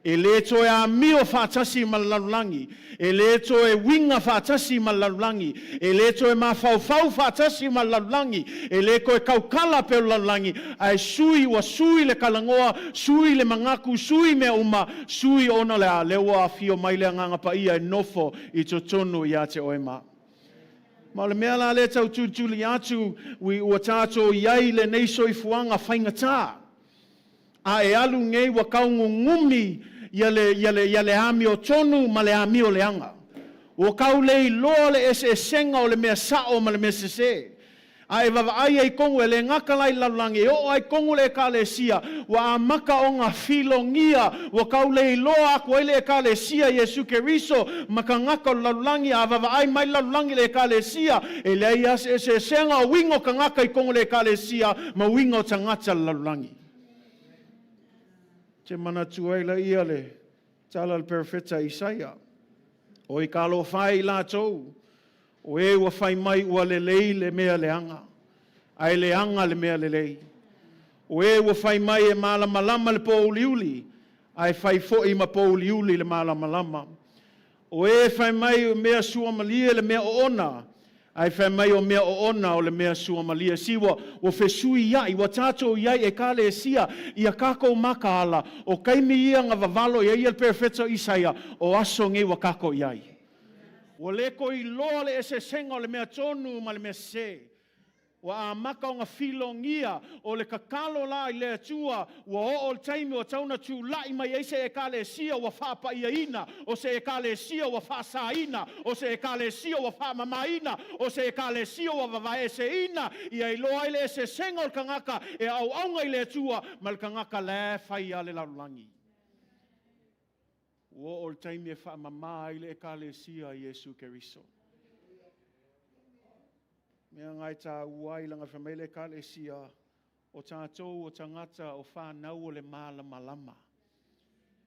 Speaker 4: E le to e amio whaatasi ma lalulangi. E le to e winga whaatasi ma lalulangi. E le to e mawhauwhau whaatasi ma lalulangi. E le ko e kaukala pe lalulangi. Ai sui wa sui le kalangoa, sui le mangaku, sui me uma, sui ona le a lewa fio mai le nganga pa ia e nofo I totonu I ate oema. Ma le mea la le tau tutuli atu ua tātou iai le neiso I fuanga whaingatā. A e alu ngei wa kaungu ngumi ia le ami o tonu ma le ami o leanga. O kau lei loa le ese senga o le mea sao ma le mea sese. A e vavaai ai kongu e le ngaka lai lalulangi. O ai kongu le ekalesia wa amaka o ngā filongia. O kau lei loa aku ai le ekalesia Yesu Keriso maka ngaka o lalulangi a vavaai mai lalulangi le ekalesia. E le ai ese senga o wingo ka ngaka I kongu le ekalesia ma wingo tangata lalulangi. Te mana tuaila ia le tala le perfeta Isaia. O I kalo whai lātou. O e ua whai mai ua le lei le mea leanga. Ai leanga le mea le lei. O e ua whai mai e malamalama le pouliuli. Ai whai fo'i ma pouliuli le malamalama. O e whai mai o mea sua malia le mea ona. Ai whai mai o mea o ona o le mea sua malia siwa o whesui iai, wa tātou iai e kāle e sia i a kākou makaala o kaimi ia ngā vavalo ia ia perfetso Isaia o aso ngi wa kākou iai. Wa leko i loa le ese senga o le mea tonu ma le mea se. Wa a maka o ngā filongia o le kakalo la i le atua wa o taimi o tauna tu lai mai eise e kāle sia wa whapa ia ina o se e kāle sia wa whasa ina o se e kāle sia wa whamama ina o se e kāle sia wa wawae se ina ia i loa i le se senga o le kangaka e au aunga i le atua ma le kangaka le whai a le laulangi. Wa o taimi e whamama i le e kāle sia Iesu Keriso. Mea ngai tā uai langa whamele kāle sia o tātou o tangata o whānau o le mālama lama.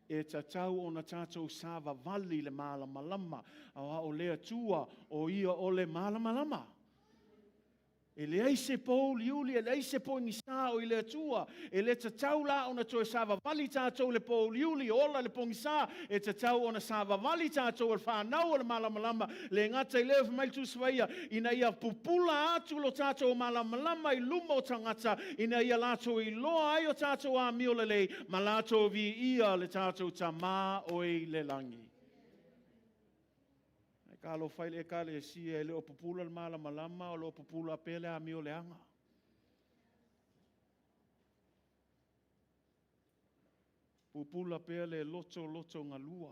Speaker 4: E tātou o na tātou sāwa vali le mālama lama a o lea tua o ia o le mālama lama. E le eise pou liuli, e le eise pou ngisa o i le atua. E le tatau la o na toe sāwa vali tātou le pou liuli, ola le pou ngisa, e tatau o na sāwa vali tātou o le whānau o le malamalama, le ngata i leo whamail tūswaia, ina ia pupula atu lo tātou o malamalama i luma o tangata, ina ia lātou i loa ai o tātou a mio le lei, ma lātou vi ia le tātou ta mā o i le langi. Ka lo faile e kale si e le o pupula le malamalama o le o pupula pele a mio leanga. Pupula pele loto ngā lua.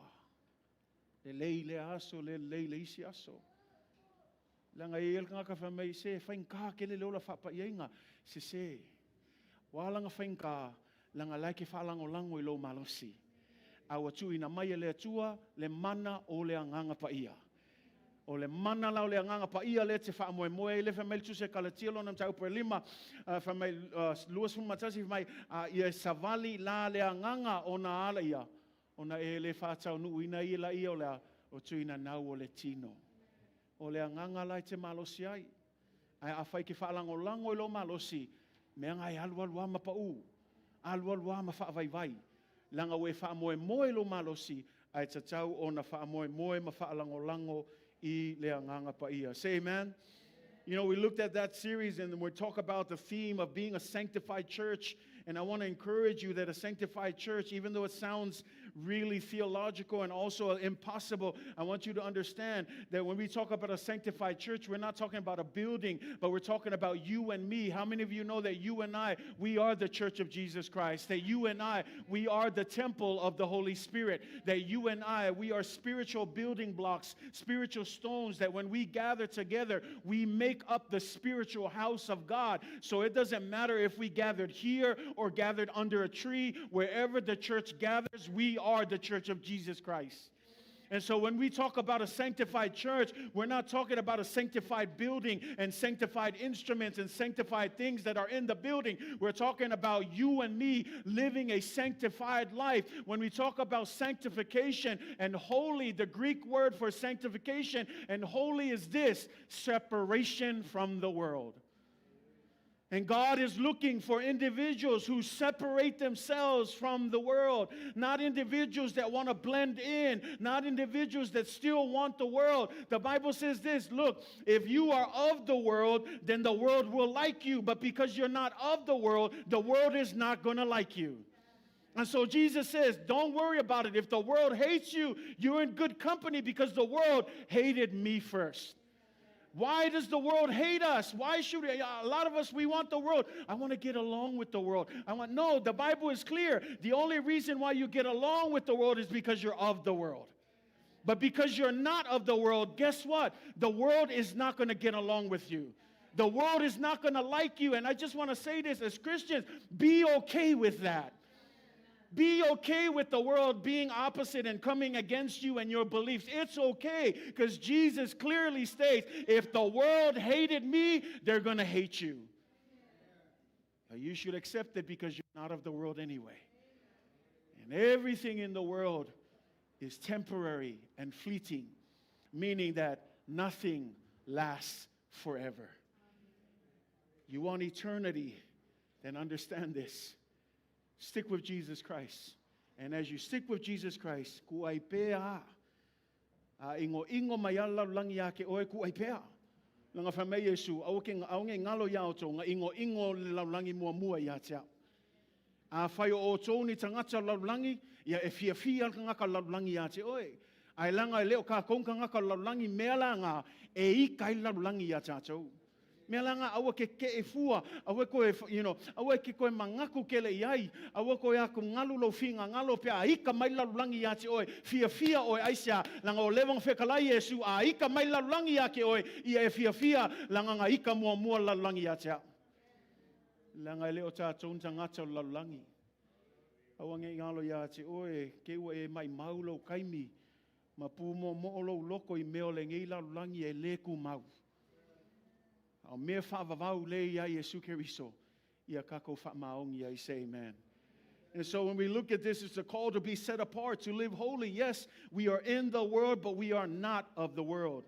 Speaker 4: Le lei le aso, le lei le isi aso. Langa e el ngaka whamei se, whain kā ke le leola whapa ienga, se. Wālanga whain kā, langa laike whalango lango i lo malosi. Awa tu ina mai le atua, le mana o le anganga pa ia. O le mana lau le anganga pa ia le te wha moe moe, le whamei tu se kalatia lona mtau per lima, whamei luas fumatasi whamei, ia savali la le anganga o na ala ia, o na e le whātau nuu ina ia la ia o le o tu ina nau o le tino. O le anganga lai te malosi ai, ai a whai ki whaalango lango i lo malosi, mea ngai alua ma pa u, alua ma wha vai, langa we wha moe moe lo malosi, ai tatau o na wha moe ma whaalango lango I le anganga pa ia. Say amen. You know, we looked at that series and we talk about the theme of being a sanctified church. And I want to encourage you that a sanctified church, even though it sounds really theological and also impossible, I want you to understand that when we talk about a sanctified church, we're not talking about a building, but we're talking about you and me. How many of you know that you and I, we are the church of Jesus Christ? That you and I, we are the temple of the Holy Spirit. That you and I, we are spiritual building blocks, spiritual stones, that when we gather together, we make up the spiritual house of God. So it doesn't matter if we gathered here or gathered under a tree, wherever the church gathers, we are the church of Jesus Christ. And so when we talk about a sanctified church, we're not talking about a sanctified building and sanctified instruments and sanctified things that are in the building. We're talking about you and me living a sanctified life. When we talk about sanctification and holy, the Greek word for sanctification and holy is this: separation from the world. And God is looking for individuals who separate themselves from the world. Not individuals that want to blend in. Not individuals that still want the world. The Bible says this, look, if you are of the world, then the world will like you. But because you're not of the world is not going to like you. And so Jesus says, don't worry about it. If the world hates you, you're in good company because the world hated me first. Why does the world hate us? Why should we? A lot of us, we want the world. I want to get along with the world. No, the Bible is clear. The only reason why you get along with the world is because you're of the world. But because you're not of the world, guess what? The world is not going to get along with you. The world is not going to like you. And I just want to say this, as Christians, be okay with that. Be okay with the world being opposite and coming against you and your beliefs. It's okay, because Jesus clearly states, if the world hated me, they're going to hate you. You should accept it because you're not of the world anyway. And everything in the world is temporary and fleeting, meaning that nothing lasts forever. You want eternity, then understand this. Stick with Jesus Christ. And as you stick with Jesus Christ, kuai pea. Ingo mai ala langi ake oe kuai pea. Langa whamei Yesu, au nge ngalo iao tō, ngā ingo le laulangi mua ia te au. A whai o tō ni tangata laulangi, ia e fia ngaka laulangi ia te oe. Ai langa e leo ka kongka ngaka laulangi mea langa e i kai laulangi ia tātou. Mea langa awa ke e fua, awa koe, awa ke koe mangaku ke le iai, awa koe aku ngalu lo finga, ngalo pia a ika mai laulangi ia te oe, fia oe aisia, langa o lewang whekalai Yesu, a ika mai laulangi ia ke oe, ia e fia, langa ngā ika mua laulangi ia te au. Langa e leo tātou tangata laulangi. Awa nge ngalo ia te oe, ke ua e mai maulo kaimi, ma pu mo loko i meo le ngei laulangi e leku mau. Au mea whaavavau le ia Yesu Keriso, ia kako whaamaongi, I say amen. And so when we look at this, it's a call to be set apart, to live holy. Yes, we are in the world, but we are not of the world.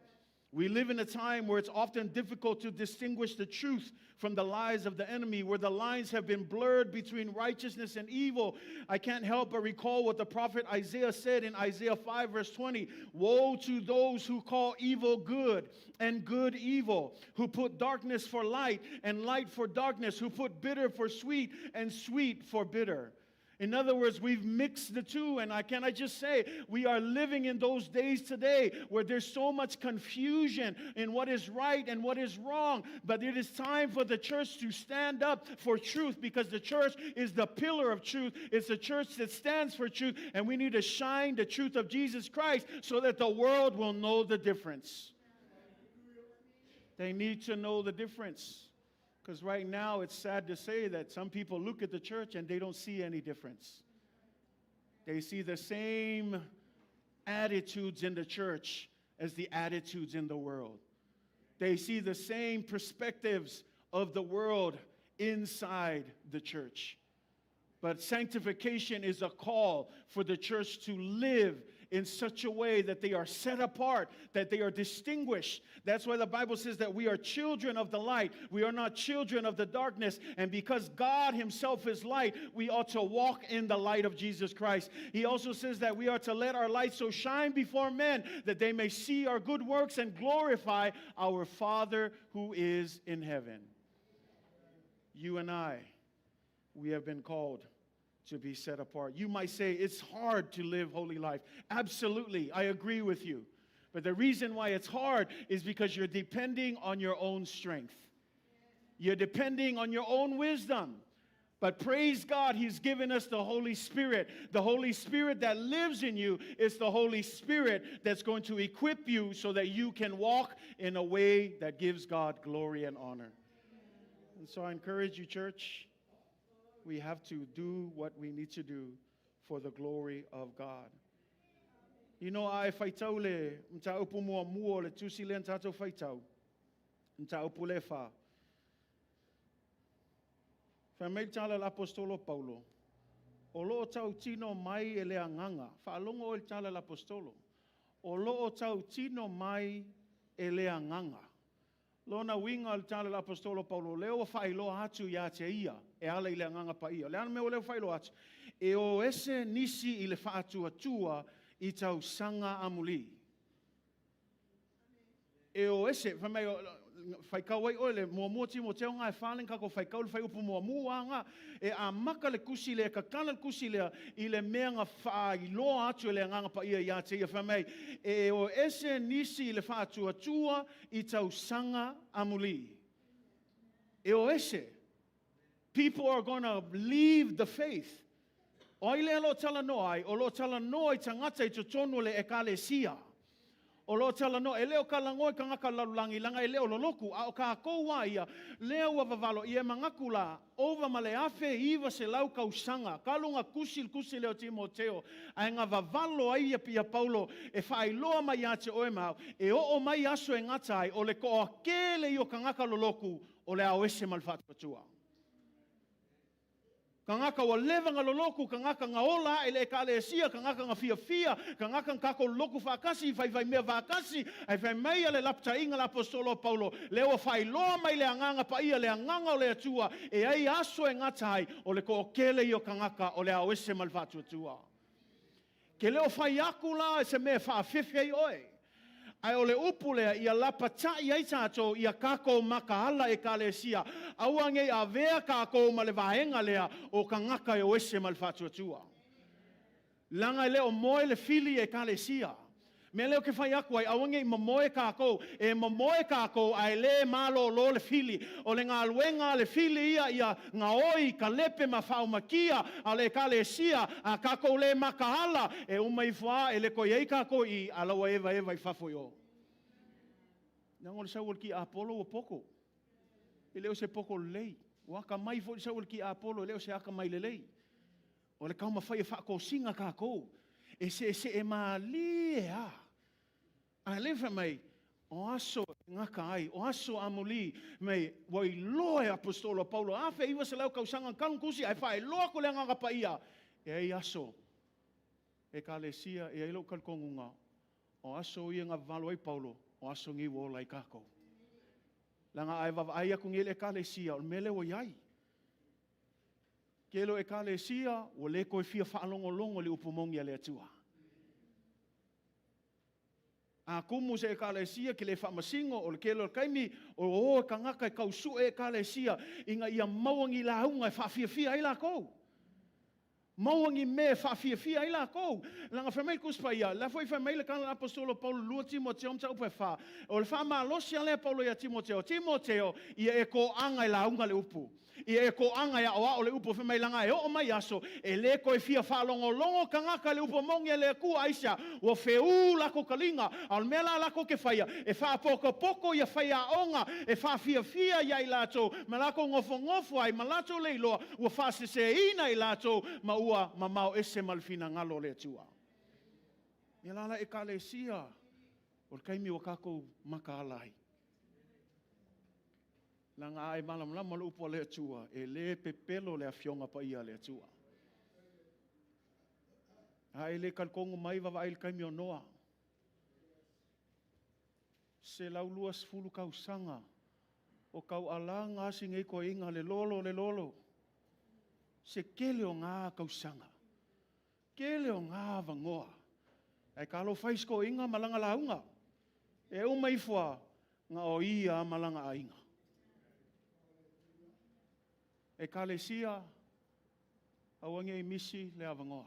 Speaker 4: We live in a time where it's often difficult to distinguish the truth from the lies of the enemy, where the lines have been blurred between righteousness and evil. I can't help but recall what the prophet Isaiah said in Isaiah 5 verse 20. Woe to those who call evil good and good evil, who put darkness for light and light for darkness, who put bitter for sweet and sweet for bitter. In other words, we've mixed the two, and can I just say, we are living in those days today where there's so much confusion in what is right and what is wrong. But it is time for the church to stand up for truth, because the church is the pillar of truth. It's the church that stands for truth, and we need to shine the truth of Jesus Christ so that the world will know the difference. They need to know the difference. Because right now, it's sad to say that some people look at the church and they don't see any difference. They see the same attitudes in the church as the attitudes in the world. They see the same perspectives of the world inside the church. But sanctification is a call for the church to live in such a way that they are set apart, that they are distinguished. That's why the Bible says that we are children of the light. We are not children of the darkness. And because God himself is light, we ought to walk in the light of Jesus Christ. He also says that we are to let our light so shine before men that they may see our good works and glorify our Father who is in heaven. You and I, we have been called to be set apart. You might say it's hard to live holy life. Absolutely, I agree with you. But the reason why it's hard is because you're depending on your own strength. You're depending on your own wisdom. But praise God, he's given us the Holy Spirit. The Holy Spirit that lives in you is the Holy Spirit that's going to equip you so that you can walk in a way that gives God glory and honor. And so I encourage you, church, we have to do what we need to do for the glory of God. You know, ai whaitau le, mta upu mua le tusi le ntato whaitau. Mta upu le wha. Whamei tala l'apostolo Paulo. O loo tau tino mai e le anganga. Whaalongo e tala l'apostolo. O loo tau tino mai e le anganga. Lona winga al tala l'apostolo Paulo. Leo whailo atu ia te ia. E ala i le anganga pa ia. Leana meo leo whailo atu. E o ese nisi i le whaatua tua i tau sanga amuli. E o ese, whamei whaikau ai oe le mua timo teo ngā e whālen kako whaikau le whai upu mua ngā. E a maka le kusi lea, ka kana le kusi lea i le mea ngā whailoa atu e le anganga pa ia te ia whamei. E o ese nisi i le whaatua tua i tau sanga amuli. E o ese. People are going to leave the faith. O ile lo tala noai, o lo tala noai tangata I totonu le ekalesia. O lo tala no, e leo kalangoi ka ngaka lalulangi, langa e leo loloku, a o ka koua ia, leo wa vavalo, ia mangakula, ova male afe iwa se lau kausanga, kalunga kusi leo Timoteo, a ngā vavalo ai ia pia Paulo, e whailoa mai ate oe mau, e o mai aso e ngatai, o le ko o kele I o ka ngaka loloku, o le au ese malfatu patua. Ka ngaka wa levanga loloku, ka ngaka nga ola, ele ka le sia, ka ngaka nga fia, ka ngaka kako loku whakasi, whai mea whakasi, ai whai mea le lapta inga la apostolo Paulo, leo whai loa mai le anganga pa ia, le anganga o le atua, e ai aso e ngatai, o le ko kele I o ka ngaka, o le au ese malvatu atua. Ke leo whai akula, e se mea whaafewhei oe. Ai ole upu lea ia lapa tai ai tātou ia kako makahala e kalesia. Auange a vea kako ma le vahenga lea o ka ngaka e o ese ma le whatuatua. Langa leo moe le fili e kalesia. Me leo ke whai aku ai awange i mamoe kako, e mamoe kako ai le malo lo le fili. O le ngā luenga le fili ia ngā oi ka lepe ma whao makia a le kalesia a kako le makahala e umai wha e le ko iei kako i alawa eva i whafoi o. Nā ngore sau ki a Apollo o poko. I leo se poko lei. Waka mai fo sau ki a Apollo leo se aka mai le lei. O le kauma whai e whako singa kako. E se e malia. A lefa mai, o aso ngaka ai, o aso amuli, mai wai loe apostolo Paulo, a fe iwa se lau kausanga kankusi, ai whae loa ko le nganga pa ia, e ai aso, e ka lesia, e ai lau kalkongunga, o aso ia ngā valo ai Paulo, o aso ngi wo lai kako. Langa ai wawa ai aku ngele e ka lesia, o mele o iai. Kelo e ka lesia, o le koe fia whaalongo longo le upumongi a le atua. A kumu se e kalesia ki le whamasingo o le kelo kaimi o ka ngaka e kausu e kalesia inga ia mauangi la hunga e whawhiawhia i la kou. Mauangi me whawhiawhia i la kou. Langa whamei kuspa ia, la fwoi whamei le kana apostolo Paulo lua Timoteo mta upe wha. O le whama losi ale Paulo ia Timoteo. Timoteo ia e ko anga i la hunga le upu. Ia e ko anga ia oa o le upo whamei langa e o mai aso e le koe fia whalongo longo ka ngaka le upo mongi e le kua aisha o wheu lako kalinga al mela lako ke whaia e wha poko ia whaia onga e wha fia ia i lato ma lako ngofo ai ma lato leiloa ua wha se ina i lato ma ua ma mau ese malfina ngalo le tua. Ia lala e ka le sia o kaimi o kako maka alai. Langa ai malam lama le upo le atua, e le pepelo le afionga pa ia le atua. Ai le kalkongo mai wawa ai kaimi o noa. Se lau luas fulu kau sanga, o kau alanga asing ko inga le lolo. Se kele o ngā kau sanga. Kele o ngā vangoa. Ai kalo faisko inga malanga launga. E umai fua ngā o ia malanga a inga. E kalesia, awange i misi le avangoa.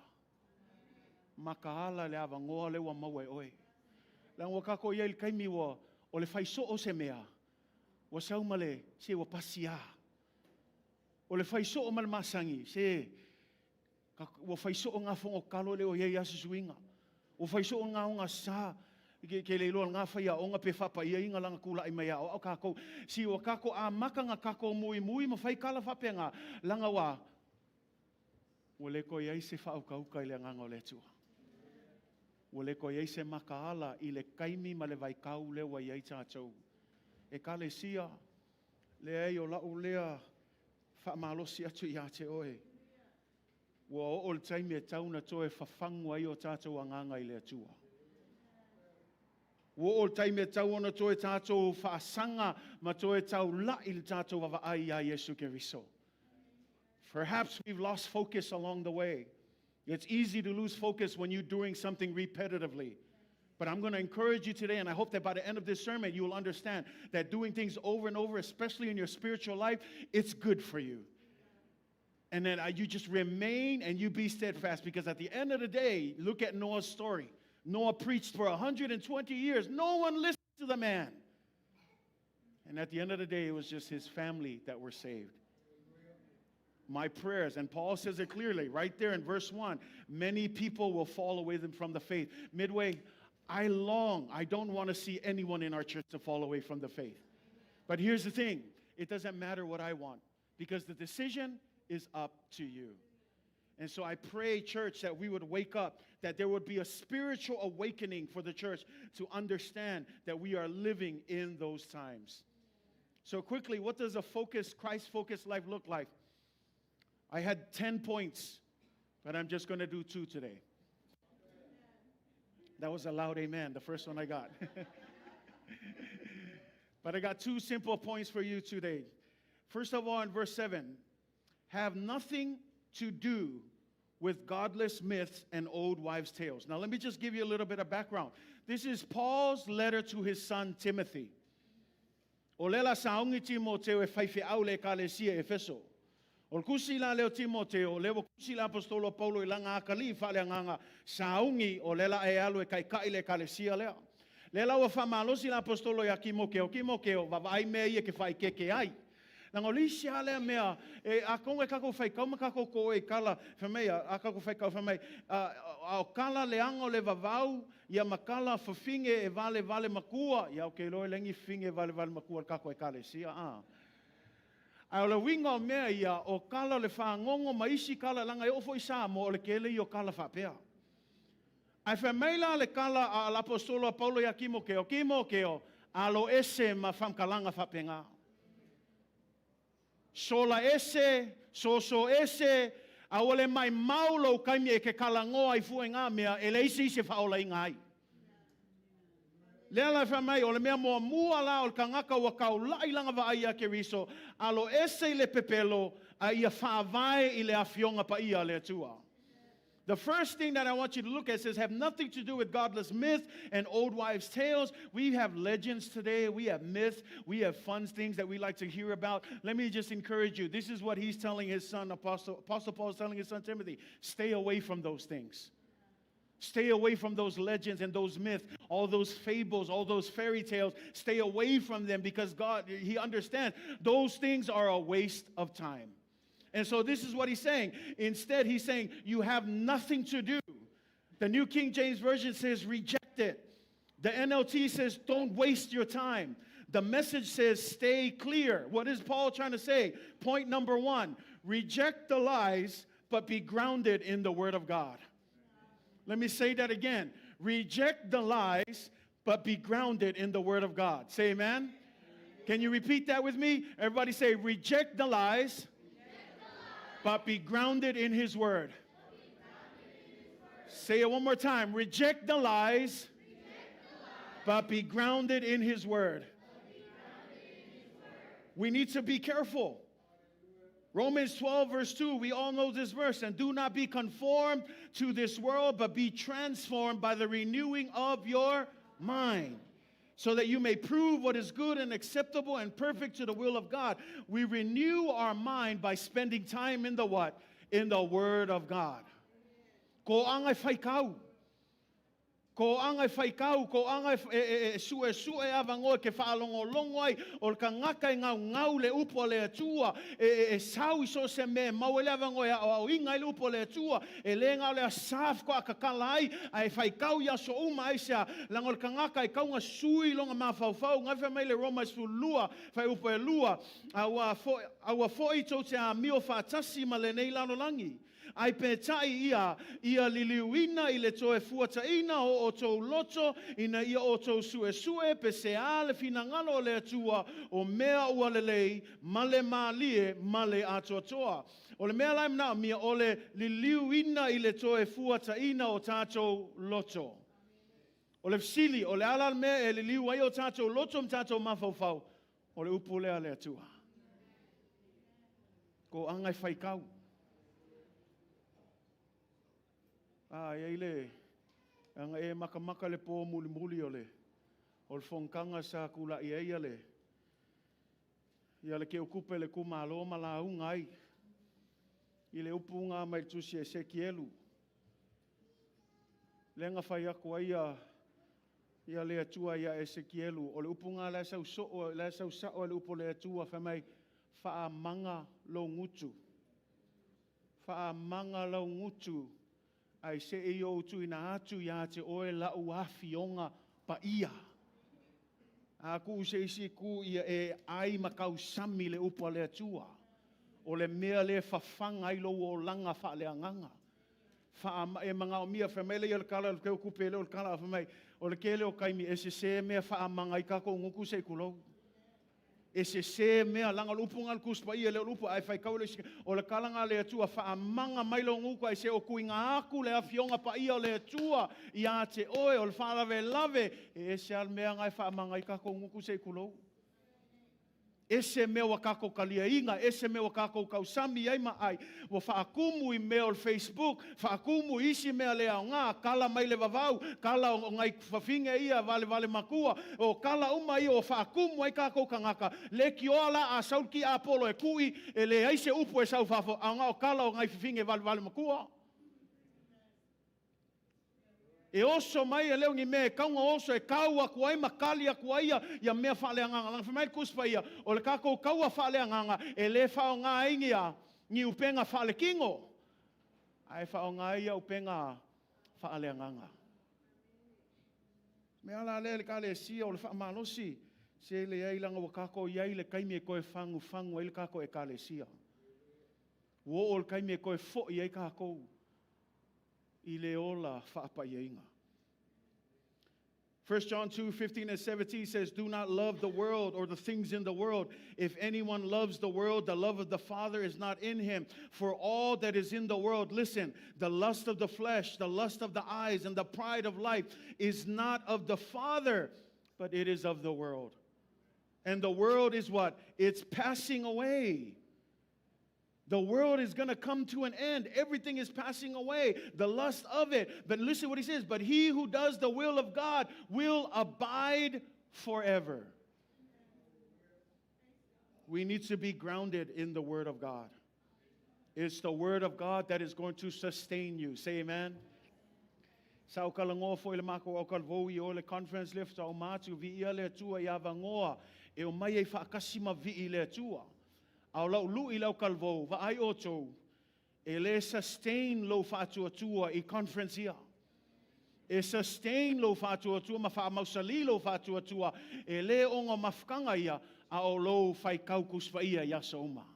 Speaker 4: Makaala le avangoa le wa maua e oe. Lang wakako ia il kaimi wa o le faiso o se mea. Wa saumale se wa pasia. O le faiso o malmasangi se wa faiso o ngā fongo kalo le o ia susuinga. O faiso o ngā unga sa ke le loa ngā whaia o ngā pe whapa ia inga langa kula i mai au kako. Si o kako a maka ngā kako mui ma whai kala whape ngā langa wā. O le ko iei se whaukauka i le nganga o le tua. O le ko iei se maka ala i le kaimi ma le waikau le wa iei tātou. E ka le sia, le ei o lau lea whamalosi atu i ate oe. Ua o le taimi e tauna toe whafangu ai o tātou a nganga i le tua. Wo o taime tau ona toe tātou whaasanga ma toe tau la il tātou wawa ai a Yesu Keriso. Perhaps we've lost focus along the way. It's easy to lose focus when you're doing something repetitively. But I'm going to encourage you today, and I hope that by the end of this sermon, you will understand that doing things over and over, especially in your spiritual life, it's good for you. And then you just remain and you be steadfast, because at the end of the day, look at Noah's story. Noah preached for 120 years. No one listened to the man. And at the end of the day, it was just his family that were saved. My prayers, and Paul says it clearly right there in verse 1, many people will fall away from the faith. Midway, I don't want to see anyone in our church to fall away from the faith. But here's the thing, it doesn't matter what I want, because the decision is up to you. And so I pray, church, that we would wake up, that there would be a spiritual awakening for the church to understand that we are living in those times. So quickly, what does a Christ-focused life look like? I had 10 points, but I'm just going to do 2 today. That was a loud amen, the first one I got. But I got 2 simple points for you today. First of all, in verse 7, have nothing to do with godless myths and old wives' tales. Now, let me just give you a little bit of background. This is Paul's letter to his son Timothy. O lela saungi Timoteo e whaiwhi au le kalesia Efeso. O kusi la leo Timoteo, leo kusi la apostolo Paulo i langa akali whale anganga saungi o lela e alu e kai le kalesia leo. Lela ua whamalosi la apostolo ya Kimokeo, vavai mea ia ke whai keke ai. Nang o lisi ale mea, a konga kako whai kauma kako ko e kala whamea, a kako whai kau whamea, a o kala le ango le vavau, ia makala whawhinge e vale makua, ia o ke loe lengi whinge vale makua kako e kale sia, a o le winga o mea ia, o kala le whangongo maisi kala langa e ofo i sa mo o le kele i o kala whapea. Ai whameila le kala a l'apostolo Paulo ia Kimokeo, alo ese ma whamkalanga whapenga. Sola ese, so ese, a ole mai maulo kaimi e ke kalangoa i fue ngā mea, e le isi se whaola i ngai. Lea lai whamai, ole mea mua la o kangaka wa kau lai langa wa aia ke riso, alo ese le pepelo, a ia whaavai I le awhionga pa ia le atua. The first thing that I want you to look at says, have nothing to do with godless myth and old wives' tales. We have legends today. We have myths. We have fun things that we like to hear about. Let me just encourage you. This is what he's telling his son, Apostle Paul is telling his son Timothy. Stay away from those things. Stay away from those legends and those myths, all those fables, all those fairy tales. Stay away from them because God, he understands those things are a waste of time. And so this is what he's saying. Instead, he's saying, you have nothing to do. The New King James Version says, reject it. The NLT says, don't waste your time. The Message says, stay clear. What is Paul trying to say? Point number one, reject the lies, but be grounded in the Word of God. Let me say that again. Reject the lies, but be grounded in the Word of God. Say amen. Can you repeat that with me? Everybody say, reject the lies, but be grounded in His Word. Say it one more time. Reject the lies, but be grounded in His Word. We need to be careful. Romans 12 verse 2, we all know this verse. And do not be conformed to this world, but be transformed by the renewing of your mind, so that you may prove what is good and acceptable and perfect to the will of God. We renew our mind by spending time in the what? In the Word of God. Ko angai whaikau. Ko angai whaikau, ko angai sue avangoe ke whaalongo ai, o ka ngaka I ngau le upo le atua, sau iso se me, mau ele avangoe au inga le upo le atua, le ngau le asaf ko a kakalai, ai whaikau ia so uma aisea, langol ka ngaka kaunga sui longa mawhauwhau, ngai whamai le Roma su lua, whai upo e lua, aua foi tau te a mio whaatasi ma le nei lano langi. Ai pētai ia liliuina I le toe fuataina o tau loto, ina ia o tau sue, pe se ale finangalo le atua o mea ua lelei, male malie, male atoatoa. O le mea laim nao, mia o le liliuina I le toe fuataina o tātou loto. O le fsili, o le ala mea e liliu ai o tātou loto, tātou mawhauwhau, o le upu lea le atua. Ko angai whaikau. Ia le, anga e makamaka le po muli o le whongkanga sa kula ia le. Ia le ke ukupe le kumalo malaunga ai. I le upunga mai tusi Esekielu. Lenga whai ako ia le atua ia Esekielu. O le upunga le sau sao le upo le atua whamai wha manga lo ngutu. Wha manga lo ngutu. Ai se e o tu ina atu ia te oe la uafionga pa ia. A ku se isi ku ia e ai makau sami le upa le atua. O le mea le whawhanga I lo o langa wha le anganga. Wha e mga o mia whamele ia le kala le keu kupe le o le kala whamai. O le kele o kaimi e se mea wha manga I kako nguku se kulou. E se mea langa lupunga le kuspa ia le lupu ai whai kaule o le kalanga le atua wha manga mailo nguku ai se o kuinga aku le awhionga pa ia le atua ia te oe o le whalawe lave e se al mea ngai wha manga I kako nguku se kulou. Ese mea wakako kalia inga, ese mea wakako kausami ai mai, wa whaakumu I mea o Facebook, whaakumu isi mea lea o ngā, kala mai le vavau, kala o ngai whawhinga ia, vale makua, o kala uma ia o whaakumu ai kako kangaka, le ki oala a sauki a polo e kui, e le aise upu e sau whafo, a ngā o kala o ngai whawhinga vale makua. E oso mai e leo ngi me kaunga oso e kaua kuai makali a kuaia ia mea whale anganga. Langa whamai kuspa ia o le kako kaua whale anganga e le whao ngā ingi a ngi upenga whale kingo. Ai whao ngā ia upenga whale anganga. Me ala le ka le sia o le wha malosi se le ailanga wa kako iai le kaimi e koe whangu e le kako e ka le sia. Wo o le kaimi e koe fo iai kako. I le ola whaapainga. 1 John 2:15 and 17 says, do not love the world or the things in the world. If anyone loves the world, the love of the Father is not in him. For all that is in the world, listen, the lust of the flesh, the lust of the eyes, and the pride of life is not of the Father, but it is of the world. And the world is what? It's passing away. The world is going to come to an end. Everything is passing away. The lust of it. But listen what he says. But he who does the will of God will abide forever. We need to be grounded in the word of God. It's the word of God that is going to sustain you. Say amen. Sa o kalangoa fo ile mako o kalvou I o le conference lift o matu vi ia le tua ia vangoa e o mai e whaakasima vi I le tua. Au lau lui lau kalvou, va ai oto, e le sustain lo whātua I conference ia. E sustain lo whātua ma wha mausali lo whātua, e le onga mafkanga ia, a o lo whai kaukus wa ia yasa uma.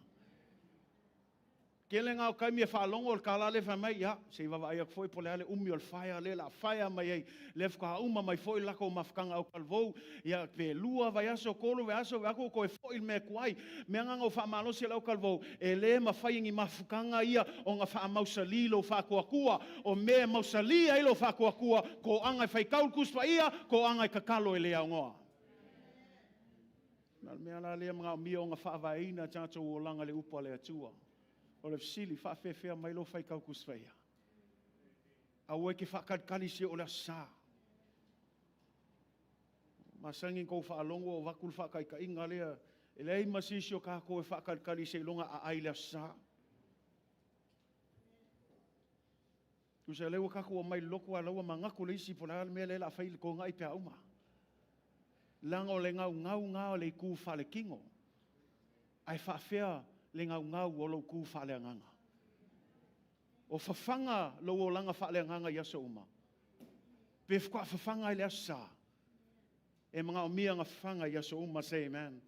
Speaker 4: Kele ngā o kaimi e whaalongo o kāla le whai mai, ia, se iwa ai ak foi po le ale umi o le whaia le la whaia mai ei, le whaka uma mai foi lako o mafkanga au kalvou, ia pe lua vai aso kolo vai aso vai ako koe foi me kuai, me nganga o whaamalosi lau kalvou, e le ma whai ngi mafkanga ia o ngā wha mausali lo whakuakua, o me mausali ai lo whakuakua, ko angai whai kaukus wa ia, ko angai kakalo e le au ngoa. Nal mea la lea mga o mia o ngā whaavaina tātou o langa le upa le atua. O le fsili whaafewhea mai lo whai kaukus whaia. A ue ke whakadkali se o le sa. Masangin kou whaalongo o wakul whakaika inga lea. E lei masisi o kako e whakadkali se longa a ai le sa. Kusa lewa kako o mai loko a laua mangaku le isi pola mea le la whai ko ngai pia uma. Langa o le ngau le ku whale kingo. Ai whaafea le ngau o lo ku whale anganga. O whawhanga lo o langa whale anganga yasa uma. Pe whakua whawhanga ile asa. E mga o mia nga whawhanga yasa uma, say amen.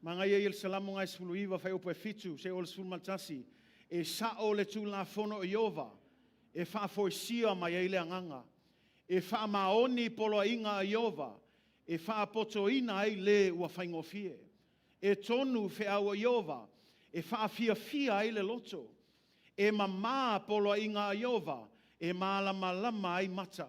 Speaker 4: Mga ia il salamu ngai sfulu iwa whai upo e fitu, se o le sfulu mantasi. E sa o le tu la fono o Iova. E wha foisia mai eile anganga. E wha maoni polo inga a Iova. E wha poto ina ai le ua whaingofie. E tonu fe aua Iova, e wha fia ai le loto, e mamā polo inga Iova, e malama ai mata,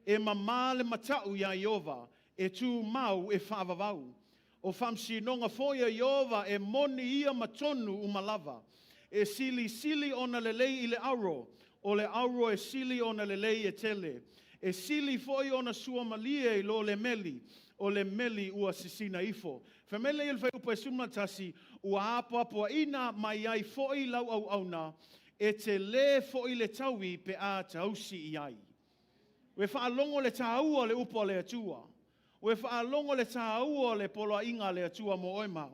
Speaker 4: e mamā le matau ia Iova, e tū mau e whaavavau, o whamsinonga foia Iova e moni ia matonu umalava, e sili ona lelei I le auro, o le auro e sili ona lelei e tele, e sili foi ona sua malie I lo le meli, o le meli ua sisina ifo. Whamele il whai upa e sumatasi, ua apua ina mai ai foi lau au auna, e te le foi le taui pe a tausi I ai. We whaalongo le tāua le upa le atua. We whaalongo le tāua le poloa inga le atua mo oima.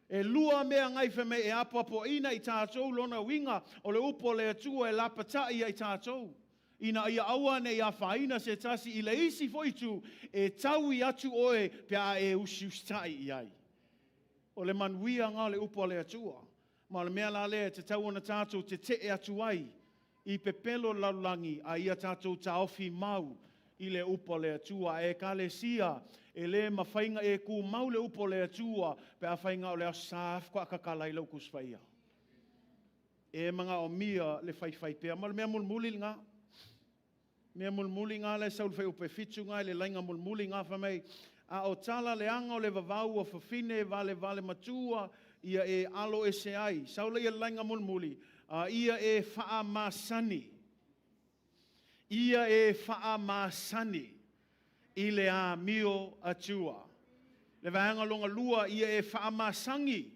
Speaker 4: E lua mea ngai whame e apua ina I tātou lona winga, o le upa le atua e lapatai I tātou. Ina ia aua ne ia whaina se tasi I le isi foitu e tau I atu oe pia e usiustai I ai. O le manuia ngā le upo le atua. Ma le mea la lea te tau ona tātou te te e atu ai I pepelo laulangi a ia tātou taofi mau I le upo le atua. E ka le sia e le mawhainga e ku mau le upo le atua pia whainga o le asaf kwa kakalai lau kuswhaia. E mga o mia le whai pia. Ma le mea mulmuli ngā. Mea mulmuli ngā le saul whai upe fitu ngā le lainga mulmuli ngā whamei A o tala leanga o le vavau o whawhine vale matua ia e alo e se ai. Saule ia lainga mulmuli. Ia e wha masani. Ia e wha masani. I le a mio atua. Le vaanga longa lua ia e wha masangi.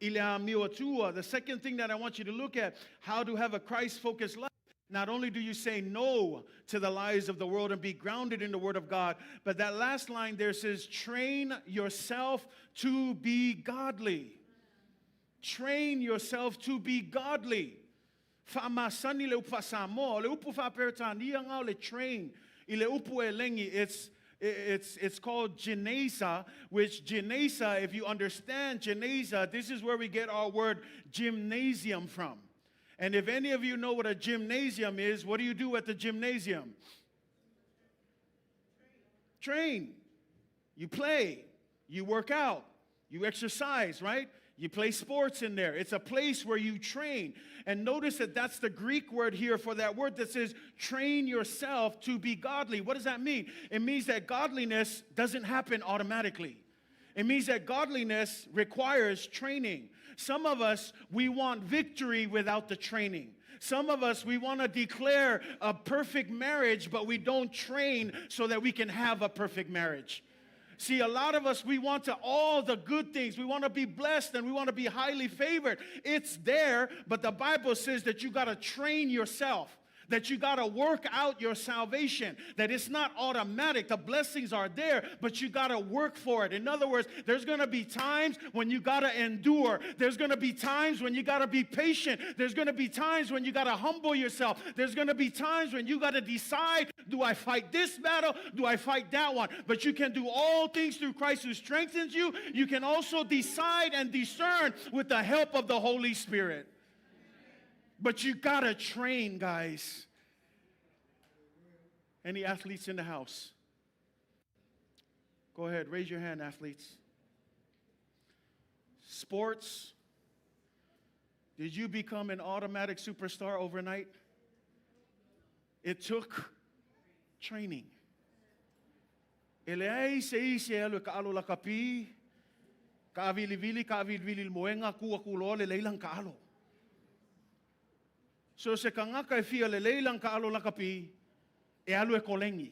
Speaker 4: I le a mio atua. The second thing that I want you to look at, how to have a Christ-focused life. Not only do you say no to the lies of the world and be grounded in the Word of God, but that last line there says, train yourself to be godly. Train yourself to be godly. Fa'amasani le upa samo, le upu fa'aperetania ngau le train. I le upu e lengi, it's called genesa, which genesa, if you understand genesa, this is where we get our word gymnasium from. And if any of you know what a gymnasium is, what do you do at the gymnasium? Train. You play. You work out. You exercise, right? You play sports in there. It's a place where you train. And notice that that's the Greek word here for that word that says, train yourself to be godly. What does that mean? It means that godliness doesn't happen automatically. It means that godliness requires training. Some of us, we want victory without the training. Some of us, we want to declare a perfect marriage, but we don't train so that we can have a perfect marriage. See, a lot of us, we want all the good things. We want to be blessed and we want to be highly favored. It's there, but the Bible says that you got to train yourself. That you got to work out your salvation, that it's not automatic. The blessings are there, but you got to work for it. In other words, there's going to be times when you got to endure. There's going to be times when you got to be patient. There's going to be times when you got to humble yourself. There's going to be times when you got to decide, do I fight this battle? Do I fight that one? But you can do all things through Christ who strengthens you. You can also decide and discern with the help of the Holy Spirit. But you gotta train, guys. Any athletes in the house? Go ahead, raise your hand, athletes. Sports. Did you become an automatic superstar overnight? It took training. Eleai sei se alu ka alo la kapi, ka vili ka vili moenga ku akulo le leilang ka alo. So se kangaka e fia le leilang ka alo lakapi, e alu e kolengi.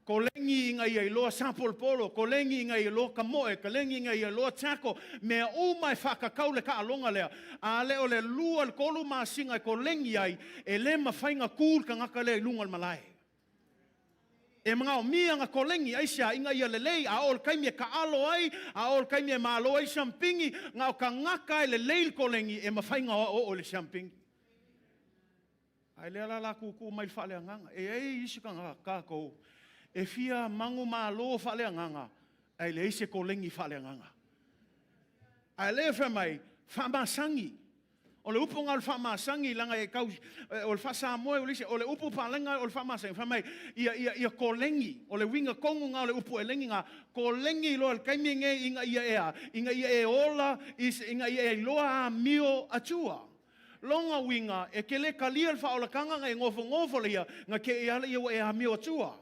Speaker 4: Kolengi inga ia iloa sampol polo, kolengi inga iloa kamoe, kolengi inga ia iloa tako, mea umai whakakau le ka alonga lea. A leo le lua le kolu maasinga e kolengi ai, e le mawhainga kūl kangaka le lungal malai. E mga o mia nga kolengi ai sia inga ia lelei, a ol kaimia ka alo ai, a ol kaimia malo ai sampingi, nga o kangaka e lelei kolengi, e mawhainga o le sampingi. Ai lea la kuku mai whale anganga. E ei isi ka ngā kākou. E fia mangu mā lo whale anganga. Ai le isi kolengi whale anganga. Ai lea wha mai, whamasangi. O le upu ngā whamasangi langa e kau, o le whasamoe o le isi, o le upu palenga o le whamasangi. Wha mai, ia kolengi. O le winga kongu ngā o le upu e lengi ngā. Kolengi lo al kaimi nge inga ia ea. Inga ia e ola, inga ia e loa a mio atua. Longa winga e ke le kalia le whaolakanga ngai ngofo lea nga ke e ala iwa e hamio atua.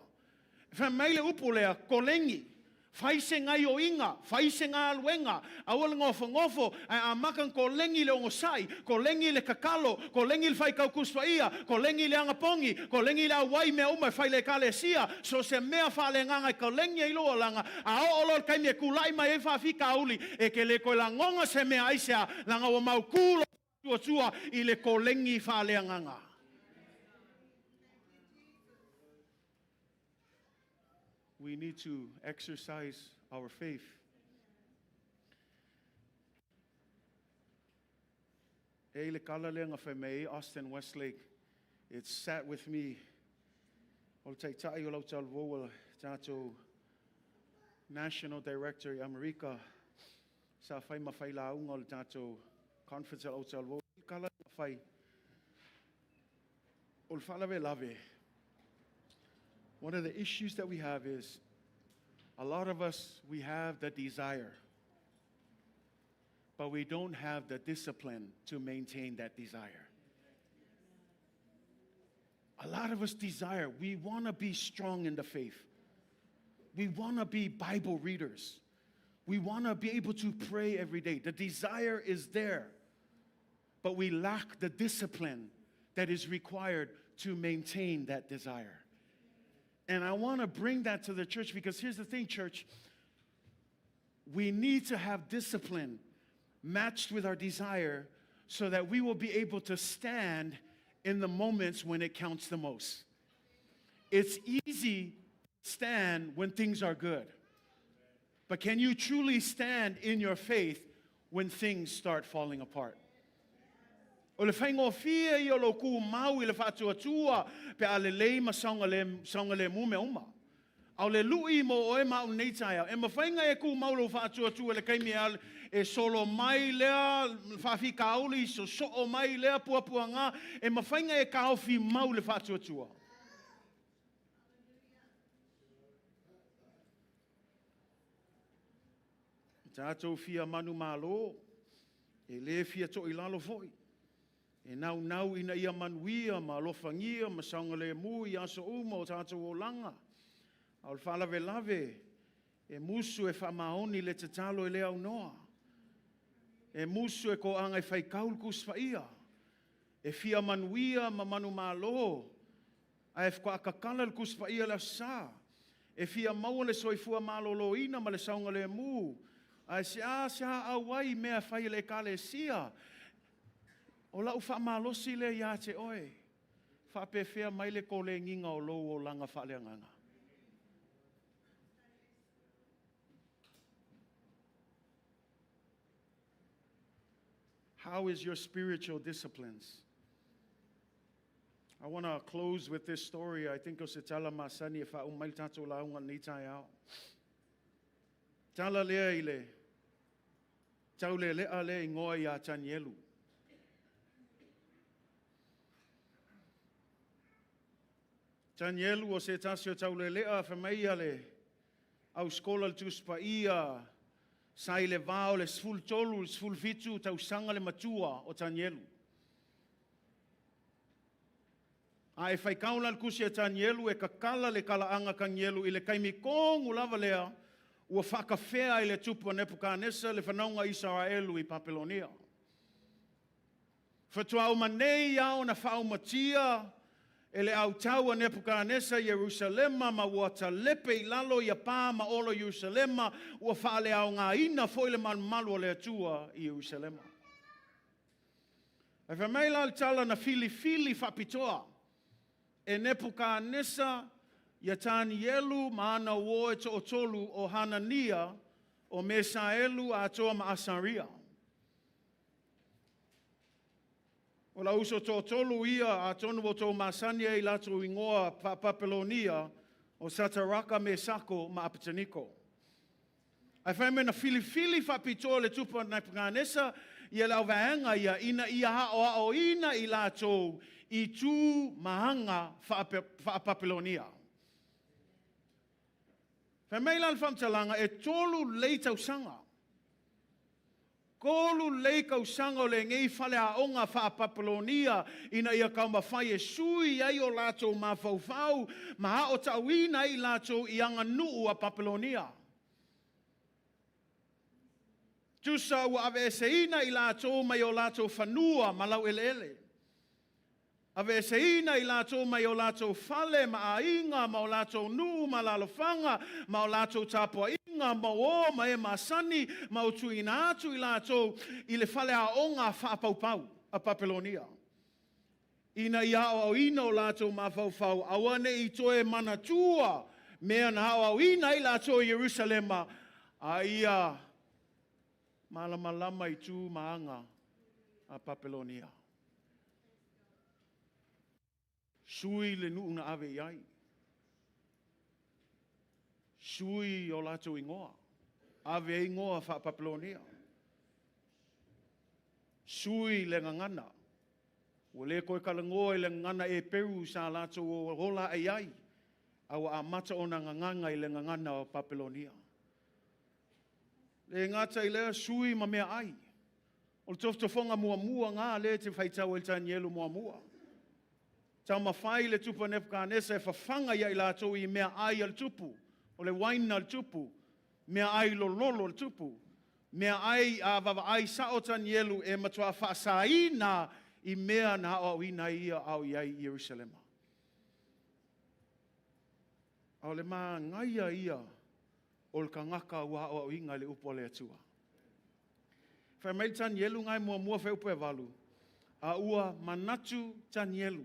Speaker 4: Wha meile upu lea kolengi. Whaise ngai o inga, whaise ngā aluenga, awala ngofo, a makan kolengi le ongosai, kolengi le kakalo, kolengi le whaikau kuswaia, kolengi le angapongi, kolengi le awai mea umai whai le kalesia, so se mea whale ngangai kolengi e iloa langa, a o olo kai mea kulai mai e whawhika auli, e ke le koe la ngonga se mea aisea, langa wa mau kulo, tua I le kolengi whaleanganga. We need to exercise our faith. E le kala leanga whemei, Austin Westlake, it sat with me. O tai tai o lau talvoa, tātou National Director I Amerika, sa whai mawhai launga o tātou conference al Otalvo kala fai ol falave lave. One of the issues that we have is a lot of us, we have the desire, but we don't have the discipline to maintain that desire. A lot of us desire, we want to be strong in the faith. We want to be Bible readers. We want to be able to pray every day. The desire is there, but we lack the discipline that is required to maintain that desire. And I want to bring that to the church because here's the thing, church. We need to have discipline matched with our desire so that we will be able to stand in the moments when it counts the most. It's easy to stand when things are good. But can you truly stand in your faith when things start falling apart? O le whaingo fia I o lo ku mau I le whātua pe a le lei ma saunga le mu me uma. Au le lui mo o e mau nei taia. E ma whainga e ku mau lo whātua le kaimi al e solo mai lea whawhi kauli so o mai lea puapua ngā. E ma whainga e kaofi mau le whātua. Tātou fia manu malo, e le fia to I lalo foi. E nau ina ia manuia, ma lofangia, ma saunga le mu, I aso uma o tātou o langa. Au whalave lave, e musu e whamaoni le te talo e le au noa. E musu e ko anga I whai kaulkus whaia. E fia manuia, ma manu malo, a e whako akakala le kus whaia la sa. E fia maua le soifua malolo ina, ma le saunga le mu. Ai se awai mea whai le kale sia. O lau whamalosi le ia te oe. Whape whea mai le ko le nginga o lou o langa whaleanganga. How is your spiritual disciplines? I want to close with this story. I think o se tala masani e wha umai tato launga ni tai au. Tala lea I le, tau le lea le I ngoa I a Tanielu. Tanielu o se tasio tau le lea whamaia le, au skola le tuspa ia, sai le vao le sful tolu, le sful fitu, tau sanga le matua o Tanielu. A e whai kauna le kusi a Tanielu e kakala le kalaanga Tanielu I le kaimi kongu lava lea, ua whakawhea I le tupu a Nebuchadnezzar le whanaunga Israelu I Papelonia. Whatua manei au na whaumatia e le au tau a Nebuchadnezzar Jerusalema ma ua talepe I lalo I a pā ma olo Jerusalema ua whaale au ngā ina foi le malu o le atua I Jerusalema. E whamaila le tala na fili whapitoa e Nebuchadnezzar ia Tanielu maana wo e to tolu o Hanania o Mesaelu a toa ma Asaria. O la uso to tolu ia a tonu o to Masania I lato ingoa Papelonia o Sataraka Mesako ma Abednego. Ai whaime na fili whapito le tupa na Nebuchadnezzar ia lau vaenga ia ina ia hao ina I lato I tu mahanga Papelonia. Whameila le whamtalanga e tolu lei tausanga. Kolu lei kausanga o le ngei whale a onga wha Papelonia ina ia kauma whai e sui ai o lato ma whau ma ha o tauina I lato I anga nuu a Papelonia. Tusa ua ave eseina I lato mai o lato whanua malau ele. Ave seina I lato mai o lato fale ma ainga ma o lato nu ma lalofanga ma o lato tapua inga ma o ma e masani ma o tuina atu I lato I le fale a onga whapaupau a Papelonia. Ina ia o ina o lato ma faufau awane I toe mana tua mea na hao ina I lato Jerusalema a ia malamalama I tu maanga a Papelonia. Sui le nuu na ave iai. Sui o lato ingoa. Ave ingoa wha Papelonia. Sui le ngangana. O le koe kalangoa le ngangana e peru sa lato o rola e iai. Awa a mata o na nganganga I le ngangana o Papelonia. Le ngata I lea sui ma mea ai. O le toftofonga mua ngā le te whaitau e Tanielu mua. Tau mawhai le tupu Nebuchadnezzar e whawhanga ia I lato I mea ai al tupu O le waina le tupu. Mea ai lololo le tupu. Mea ai a vava ai sa o Tanielu e matua whaasaina I mea na o ina ia au iai Yerusalema. Au le mā ngaia ia o le kangaka ua o inga le upo le atua. Whai mai Tanielu ngai mua whai upo e walu. A ua manatu Tanielu.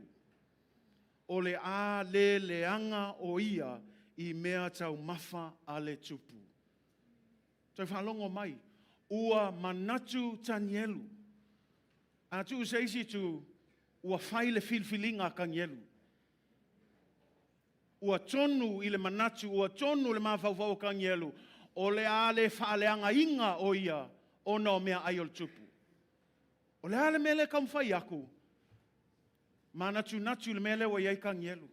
Speaker 4: O le a le leanga o ia I mea tau mafa a le tupu. Toi whalongo mai. Ua manatu Tanielu. A tu seisi tu ua whai le filfilinga Tanielu. Ua tonu I le manatu, ua tonu le mawhauwhau Tanielu. O le a le whaaleanga inga o ia o no mea ai o le tupu. O le a le mele kamwhai aku. Manatu natu le mele wa iai Tanielu.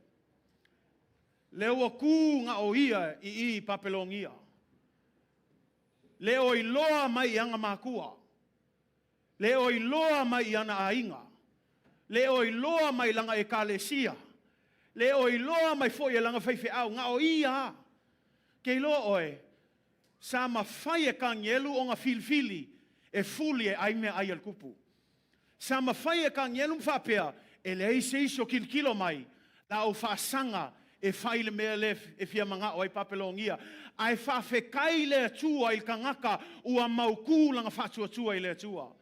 Speaker 4: Le ua ku nga o ia I papelongia. Le o I loa mai anga makua. Le o I loa mai ana ainga. Le o I loa mai langa ekalesia. Le o I loa mai foi langa whaife au. Nga o ia. Kei loa oe. Sa ma whai e Tanielu o nga filfili. E fuli e aime ai al kupu. Sa ma whai e Tanielu mwhapea. E le eise iso kilkilo mai. La o whaasanga. E whai le mea le e fia manga o ai papelongia. Ai whawhekai le atua I kangaka ua mauku langa whatua tua I le atua.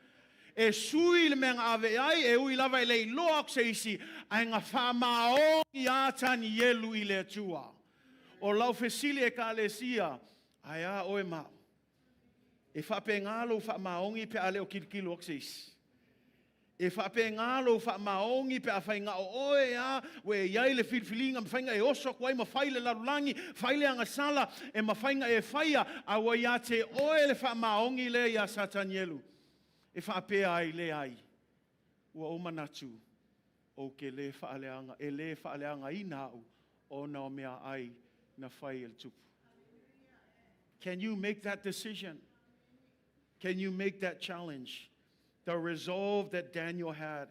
Speaker 4: E sui le mea ave ai e ui lava I le iloa akseisi ai ngā whamaongi a Tanielu I le atua. O lau fesili e ka lesia ai a oe mau. E whape ngalo whamaongi pe ale o kilkilo akseisi. E whape ngalo whamaongi pe a whainga o oe a we iai le filfilinga mwhainga e osok wai ma whaile larulangi whaile anga sala e ma whainga e whaia a wai a te oe le whamaongi le ia sa Tanielu. E whape ai le ai. Ua o manatu o ke le whaaleanga e le whaaleanga I nau o na o mea ai na whai el tupu. Can you make that decision? Can you make that challenge? The resolve that Daniel had.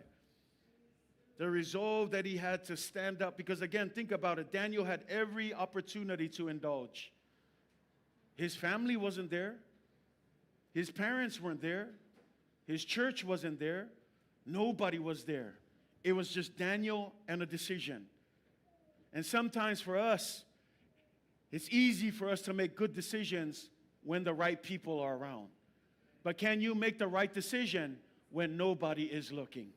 Speaker 4: The resolve that he had to stand up. Because again, think about it. Daniel had every opportunity to indulge. His family wasn't there. His parents weren't there. His church wasn't there. Nobody was there. It was just Daniel and a decision. And sometimes for us, it's easy for us to make good decisions when the right people are around. But can you make the right decision when nobody is looking?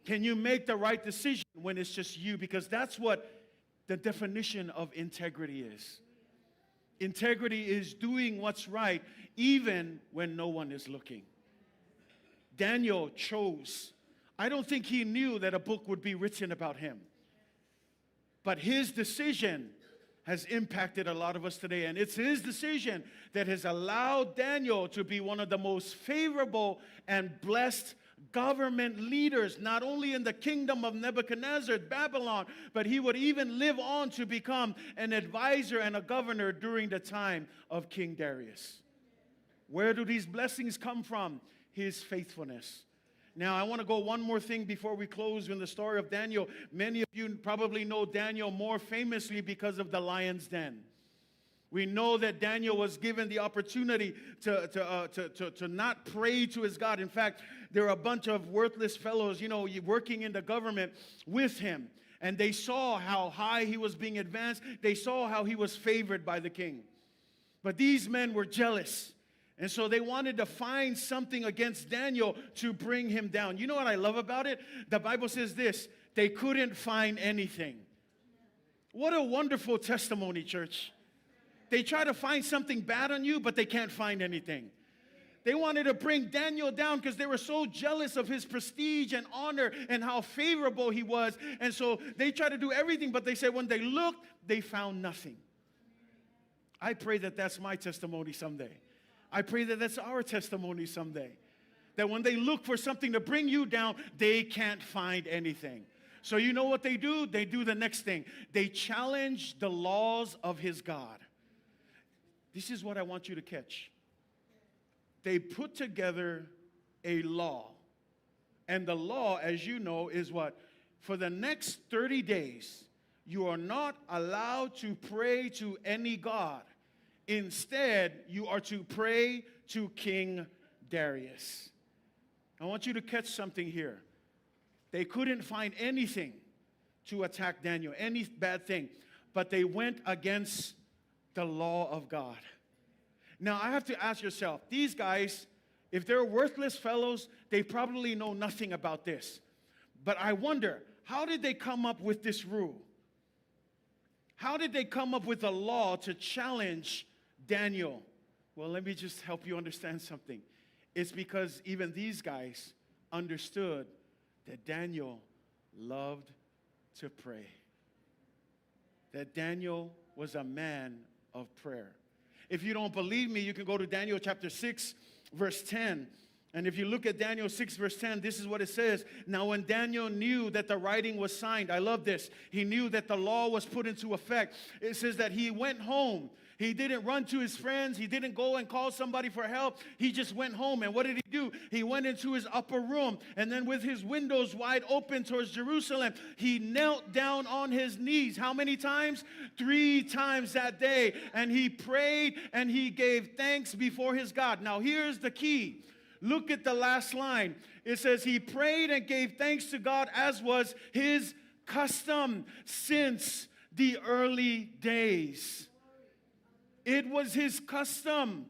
Speaker 4: Can you make the right decision when it's just you? Because that's what the definition of integrity is. Integrity is doing what's right even when no one is looking. Daniel chose. I don't think he knew that a book would be written about him. But his decision has impacted a lot of us today. And it's his decision that has allowed Daniel to be one of the most favorable and blessed government leaders, not only in the kingdom of Nebuchadnezzar, Babylon, but he would even live on to become an advisor and a governor during the time of King Darius. Where do these blessings come from? His faithfulness. Now, I want to go one more thing before we close in the story of Daniel. Many of you probably know Daniel more famously because of the lion's den. We know that Daniel was given the opportunity to not pray to his God. In fact, there are a bunch of worthless fellows, working in the government with him. And they saw how high he was being advanced. They saw how he was favored by the king. But these men were jealous. And so they wanted to find something against Daniel to bring him down. You know what I love about it? The Bible says this, they couldn't find anything. What a wonderful testimony, church. They try to find something bad on you, but they can't find anything. They wanted to bring Daniel down because they were so jealous of his prestige and honor and how favorable he was. And so they tried to do everything, but they said when they looked, they found nothing. I pray that that's my testimony someday. I pray that that's our testimony someday. That when they look for something to bring you down, they can't find anything. So you know what they do? They do the next thing. They challenge the laws of his God. This is what I want you to catch. They put together a law. And the law, as you know, is what? For the next 30 days, You are not allowed to pray to any god. Instead, you are to pray to King Darius. I want you to catch something here. They couldn't find anything to attack Daniel, any bad thing, but they went against the law of God. Now, I have to ask yourself, these guys, if they're worthless fellows, they probably know nothing about this. But I wonder, how did they come up with this rule? How did they come up with a law to challenge Daniel? Well, let me just help you understand something. It's because even these guys understood that Daniel loved to pray. That Daniel was a man of prayer. If you don't believe me, you can go to Daniel chapter 6, verse 10. And if you look at Daniel 6, verse 10, this is what it says. Now, when Daniel knew that the writing was signed, I love this. He knew that the law was put into effect. It says that he went home. He didn't run to his friends. He didn't go and call somebody for help. He just went home. And what did he do? He went into his upper room. And then with his windows wide open towards Jerusalem, he knelt down on his knees. How many times? 3 times that day. And he prayed and he gave thanks before his God. Now here's the key. Look at the last line. It says he prayed and gave thanks to God as was his custom since the early days. It was his custom.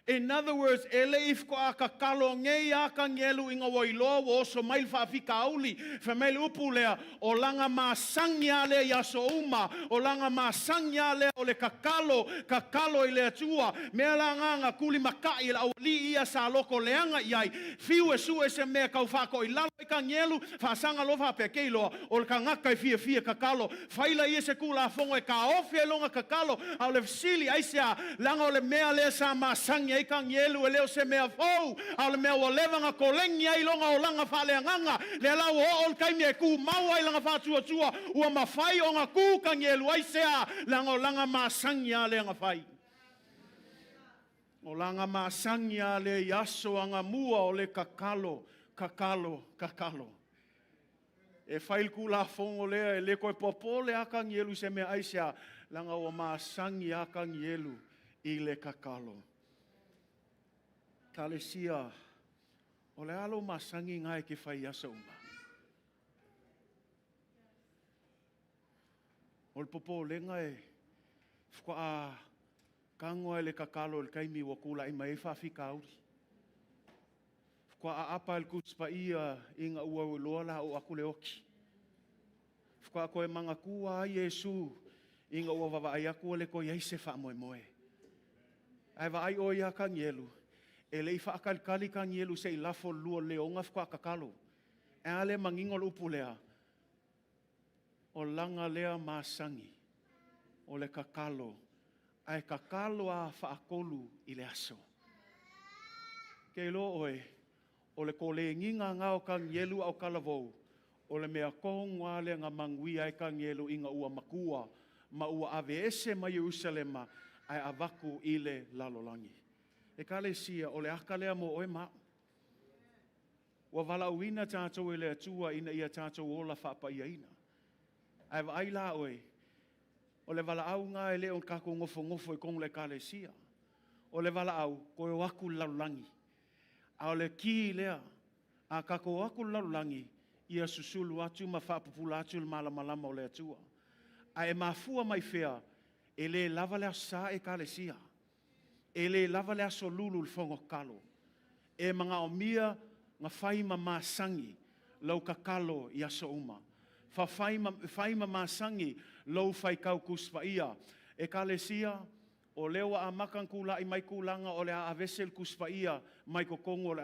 Speaker 4: In other words, eleif ko akakalo ngeya kangelu inga wailo wo so mail fa fikauli fa mail upulea o langa masangya le yaso uma o langa masangya le ole kakalo ile tua melanga nga kuli makai la oli ia sa loko leanga iai fiu su ese me kau fa ko ilalo kangelu fa sanga lo fa pekelo o kangaka fie kakalo faila ese kula fongo e ka ofie longa kakalo au le sili aisia langa ole mea le sa masangya kang yelu leo se mea fou al mea o levanga kolengi ai longa o langa faleanganga le la o kai me ku mau ai langa fatua tua ua mafai o nga ku kang yelu ai sea langa o langa masangya le nga fai o langa masangya le yaso anga mua o le kakalo e fail ku la fongo le le ko popole akang yelu se mea ai sea langa o masangya kang yelu i le kakalo. Kalesia, ole alo masangi ngai ke fai asa uma. Ol popo le ngai, fko a kango ele kakalo el kaimi wakula ima e fa fika auri. Fko a apa el kuspa ia inga ua ulola o akule oki. Fko a koe manga kua Yesu inga ua vava ai aku ole ko yaise fa moe moe. Ai va ai o ia kang yelu. E lei whaakalikali ka ngielu se i lafo lua leonga whakua kakalo. E ale mangingol upu lea. O langa lea masangi. O le kakalo. Ai kakalo a whaakolu i le aso. Kei lo oe. O le kole nginga ngao ka ngielu au kalavou. O le mea kohongwa le nga mangui ai ka ngielu inga ua makua. Ma ua ave ese ma Jerusalema. Ai avaku i le lalolangi. E kalesia o le akalea mo oe ma. Wa vala uina tātou e le atua ina ia tātou ola whapa ia ina. Ai wa ai la oe. O le vala au ngā e leo kako ngofo e kong le kalesia. O le vala au koe o aku laulangi. A o le ki lea. A kako o aku laulangi ia susulu atu ma whapupula atu le malamalama o le atua. A e mafua mai whea e le lava lea sa e kalesia. E le lava le aso lulu le fongo kalo. E mga o mia nga whaima masangi lau kakalo i aso uma. Whaima masangi lau whaikau kuspa ia. E kalesia o lewa a makan kula i mai kulanga o le a avesel kuspa ia mai kokongo o le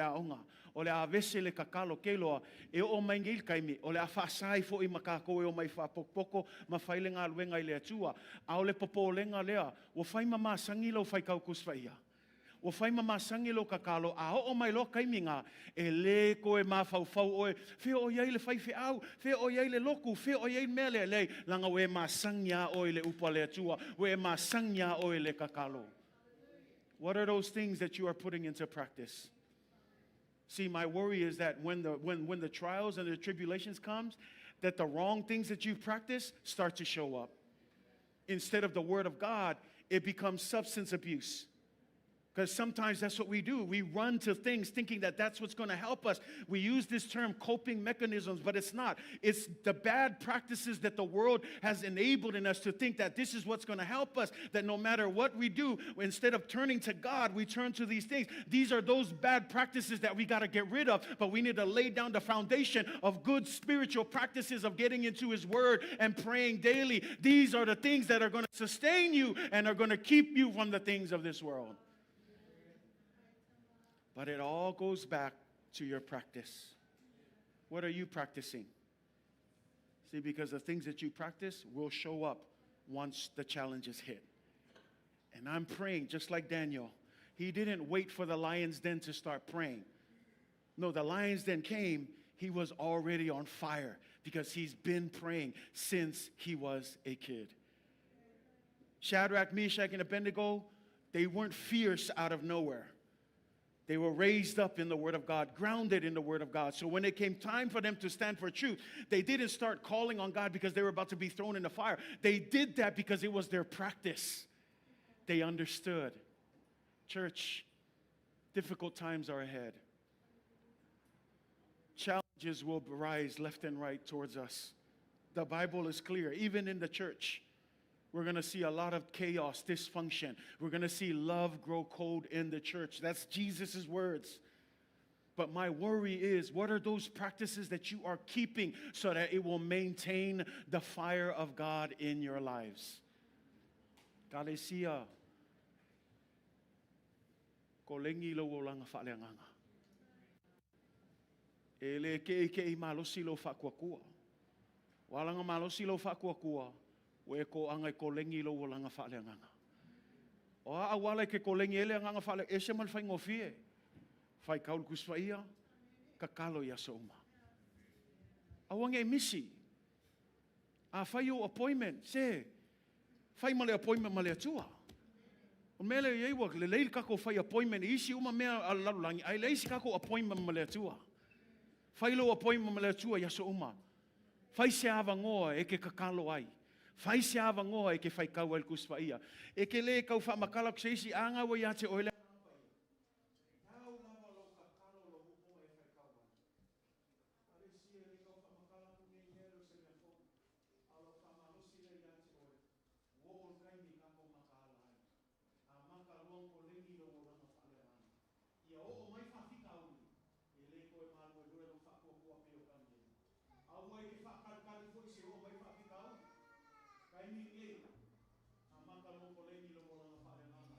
Speaker 4: aonga. O le a avesel e kakalo keloa e o maingil kaimi. O le a whaasai fo i makako e o mai whapokpoko ma whailenga aluenga i le atua. A o le popo lenga lea. O whaima masangi lau whaikau kuspa ia. O whaima masangi lo kakalo a o mai lo kaiminga e le koe mawhau oe whi o iei le whai au whi o iei le loku whi o iei mele lei langa we masangia oe le upa le atua we masangia oe le kakalo. What are those things that you are putting into practice? See, my worry is that when the trials and the tribulations comes, that the wrong things that you've practiced start to show up. Instead of the Word of God, it becomes substance abuse. Because sometimes that's what we do. We run to things thinking that that's what's going to help us. We use this term coping mechanisms, but it's not. It's the bad practices that the world has enabled in us to think that this is what's going to help us, that no matter what we do, instead of turning to God, we turn to these things. These are those bad practices that we got to get rid of, but we need to lay down the foundation of good spiritual practices of getting into His Word and praying daily. These are the things that are going to sustain you and are going to keep you from the things of this world. But it all goes back to your practice. What are you practicing? See, because the things that you practice will show up once the challenges hit. And I'm praying just like Daniel. He didn't wait for the lion's den to start praying. No, the lion's den came. He was already on fire because he's been praying since he was a kid. Shadrach, Meshach, and Abednego, they weren't fierce out of nowhere. They were raised up in the Word of God, grounded in the Word of God. So when it came time for them to stand for truth, they didn't start calling on God because they were about to be thrown in the fire. They did that because it was their practice. They understood. Church, difficult times are ahead. Challenges will rise left and right towards us. The Bible is clear, even in the church. We're going to see a lot of chaos, dysfunction. We're going to see love grow cold in the church. That's Jesus' words. But my worry is, what are those practices that you are keeping so that it will maintain the fire of God in your lives? Kalesia. Kolengi lo wolanga fa'leanganga. Ele ke malosi lo fa'kuakua. Walanga malosi lo fa'kuakua. We ko angai kolengi lo wolanga fa'leanganga. O awala ke kolengi ele anganga fa'le ese mal fai ngofie. Fai kaul kusfaia kakalo ya soma. Awange misi. A fai o appointment se. Fai male appointment male atua. O mele ye wak le leil kako fai appointment isi uma mea alalangi. Ai leisi kako appointment male atua. Fai lo appointment male atua ya so uma. Fai se ava ngoa e ke kakalo ai. Fai se ava ngoa e ke fai kau el kusfaia. E ke le kau wha makala kuseisi anga wa ia te oile.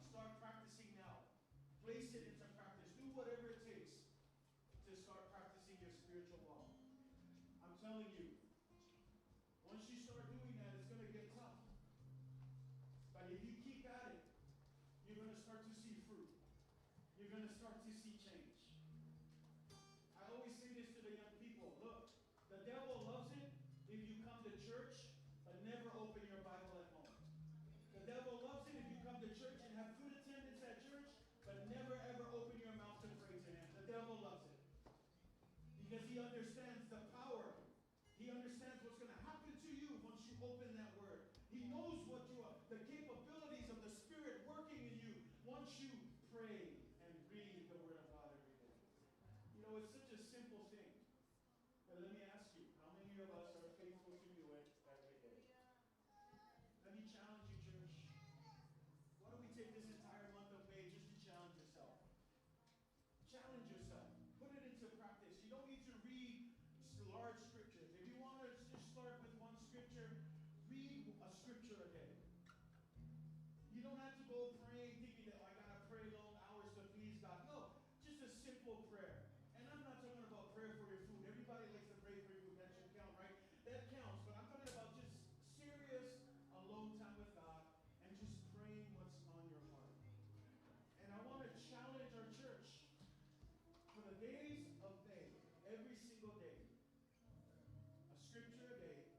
Speaker 4: Start practicing now. Place it into practice. Do whatever it takes to start practicing your spiritual walk. I'm telling you, once you start doing that, it's going to get tough. But if you keep at it, you're going to start to see fruit. You're going to start to see change. I always say this to the young people. Look, the devil loves it if you come to church but never open your Bible at home. The devil loves it if you come to church and have good attendance at church but never ever open your mouth to pray to Him. The devil loves it because he understands the power. He understands what's going to happen to you once you open that word. He knows what you are, the capabilities of the Spirit working in you once you pray and read the Word of God every day. You know, it's such a simple thing. But let me ask you, how many of us are faithful to do it every day? Let me challenge you, church. Why don't we take this entire month of May just to challenge yourself? Challenge yourself. Put it into practice. You don't need to read large scriptures. If you want to just start with one scripture, read a scripture a day. You don't have to go praying thinking that I got to pray long hours to please God. No, just a simple prayer. And I'm not talking about prayer for your food. Everybody likes to pray for your food. That should count, right? That counts. But I'm talking about just serious alone time with God and just praying what's on your heart. And I want to challenge our church for the days of May, every single day, a scripture a day,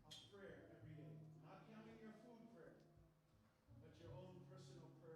Speaker 4: a prayer every day. Not counting your food prayer, but your own personal prayer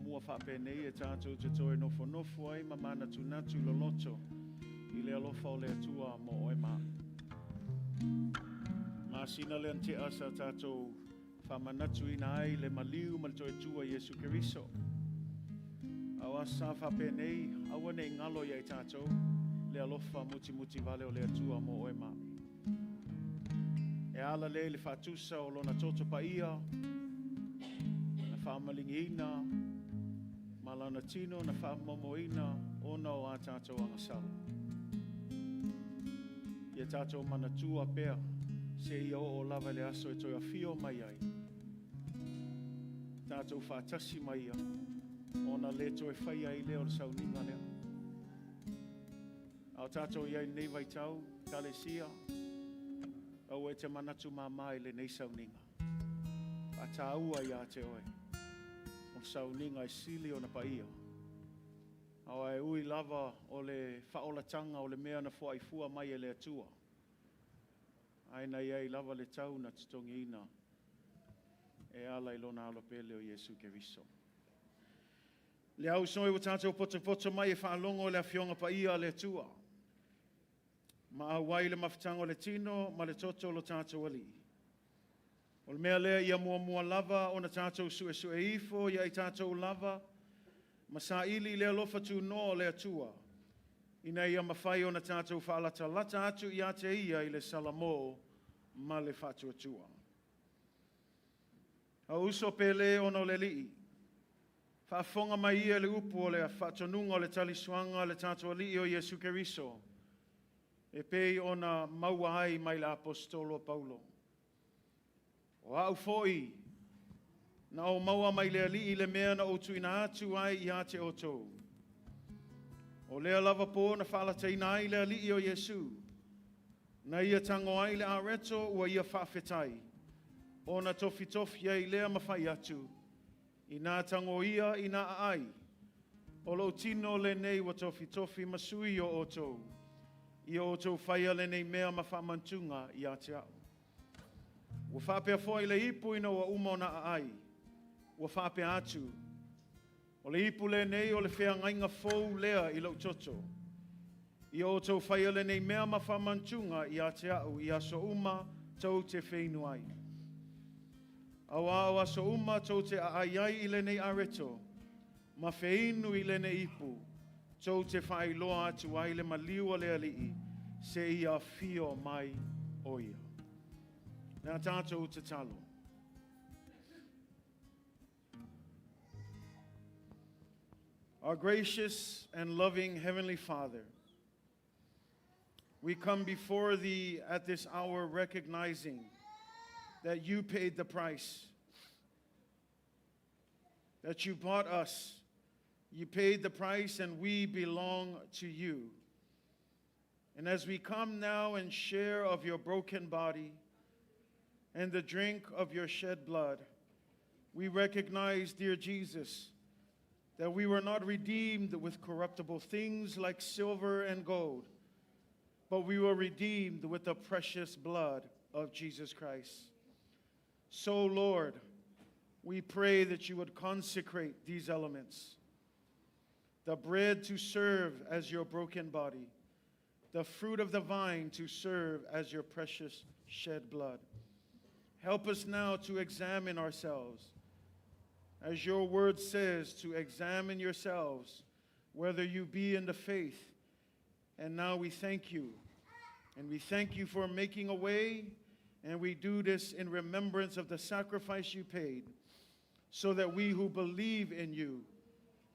Speaker 4: mua whapene e tātou te toe nofo nofo ai mamana tunatu loloto I le alofa o le atua mo oe mā. Masina le ante asa tātou whamanatu ina ai le maliu mal toe tua Yesu Keriso. Awa sa whapenei, awa nei ngalo iai tātou, le alofa muti muti vale o le atua mo oe mā. E ala le whatusa o lona toto pa ia, na whamalingiina, malana tino na whamamoina, ona o a tātou angasala. Ia tātou manatua pea, se ia o lava le aso e toi a fio mai ai. Tātou whātasi mai ia, ona le toi whai ai leo le sauninga leo. Au tātou iai nei vai tau, Kalesia, au e te manatu mamai le nei sauninga. A tāua ia te oe, o sauninga e sili o na paia. Au e ui lava o le whaolatanga o le mea na fuaifua mai e le atua. Aina iai lava le tau na tutongi ina. E ala ilona alo pele o Yesu Keriso. Le au soe o tātou poto mai e whaalongo le awhionga pa ia le atua. Ma awai le maftango le tino, ma le toto lo tātou ali. O le mea lea ia mua lava o na tātou sue ifo, ia I tātou lava, ma sa ili le alofa tu no le atua. Ina ia mawhai o na tātou whaalata lata atu ia te ia I le salamo ma le whatu atua. A uso pele ono le lii. Whaafonga mai ia le upu o le whatonunga o le talisuanga le tātou alii o Yesu Keriso. E pei ona maua ai mai le apostolo Paulo. O au foi, na o maua mai le alii le mea na o tuina atu ai ia te otou. O lea lava po na whaalateina ai le alii o Yesu. Na ia tango ai le areto ua ia whaafetai. O na tofi ai lea mawhai atu. I nā tango ia I nā ai. O lo tino le nei wa tofi masui o otou. I o otou whaia le nei mea mawhamantunga I a te au. Ua whapea foi le ipu ina ua umo na ai. Ua whapea atu. O le ipu le nei o le whea ngainga fou lea I lau toto. I o tau whaia le nei mea mawhamantunga I a te au I a so uma tau te wheinu ai. Awa so uma tau te ai I le nei areto. Ma wheinu I le nei ipu. Tau te whailoa atu ai le maliua le alii. Se ia fio mai oia. Nā tātou te talo. Our gracious and loving Heavenly Father, we come before Thee at this hour recognizing that You paid the price, that You bought us. You paid the price and we belong to You. And as we come now and share of Your broken body and the drink of Your shed blood, we recognize, dear Jesus, that we were not redeemed with corruptible things like silver and gold, but we were redeemed with the precious blood of Jesus Christ. So, Lord, we pray that You would consecrate these elements, the bread to serve as Your broken body, the fruit of the vine to serve as Your precious shed blood. Help us now to examine ourselves. As Your word says, to examine yourselves, whether you be in the faith. And now we thank You. And we thank You for making a way. And we do this in remembrance of the sacrifice You paid, so that we who believe in You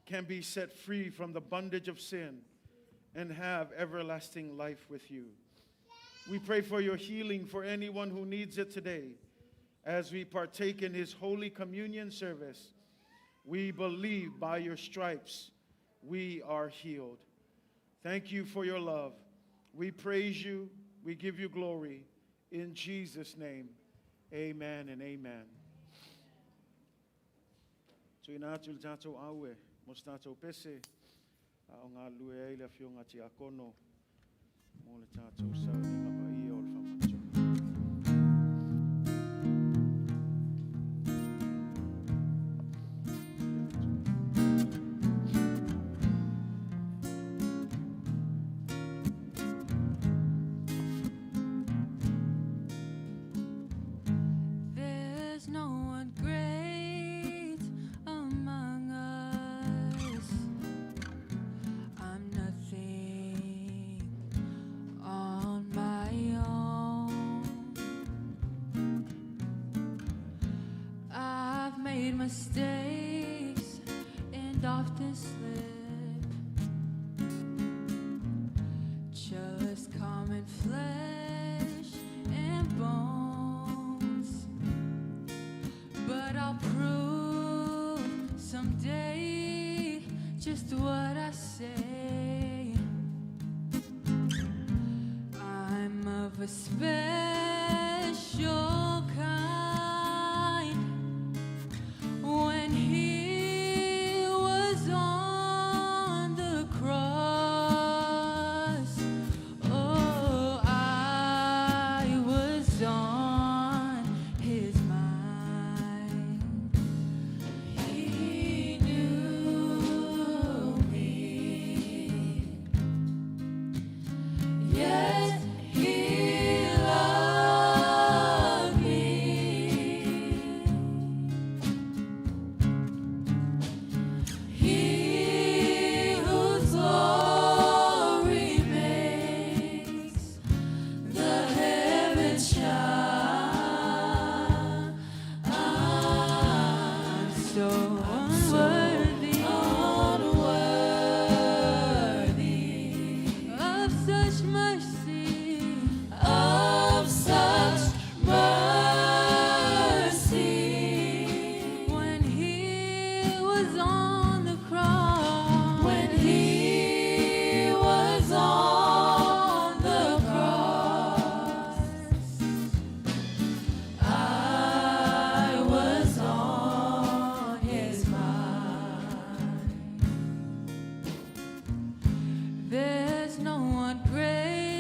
Speaker 4: can be set free from the bondage of sin and have everlasting life with You. We pray for Your healing for anyone who needs it today. As we partake in His Holy Communion service, we believe by Your stripes we are healed. Thank You for Your love. We praise You. We give You glory. In Jesus' name, amen and amen. Tuina atu le tātou aue, mos tātou pese, o ngā lue ai le whionga ti akono, mo le tātou sauninga pa ia o le whamantunga.
Speaker 2: mistakes and often slip. Just common flesh and bones. But I'll prove someday just what I say. I'm of a special kind. When he was on the cross, oh, I was on his mind. He knew me, yet he loved me. He whose glory makes the heavens shine. I'm so unworthy of such mercy, of such mercy. When he was on the cross, when he was on the cross, I was on his mind. There's no one great.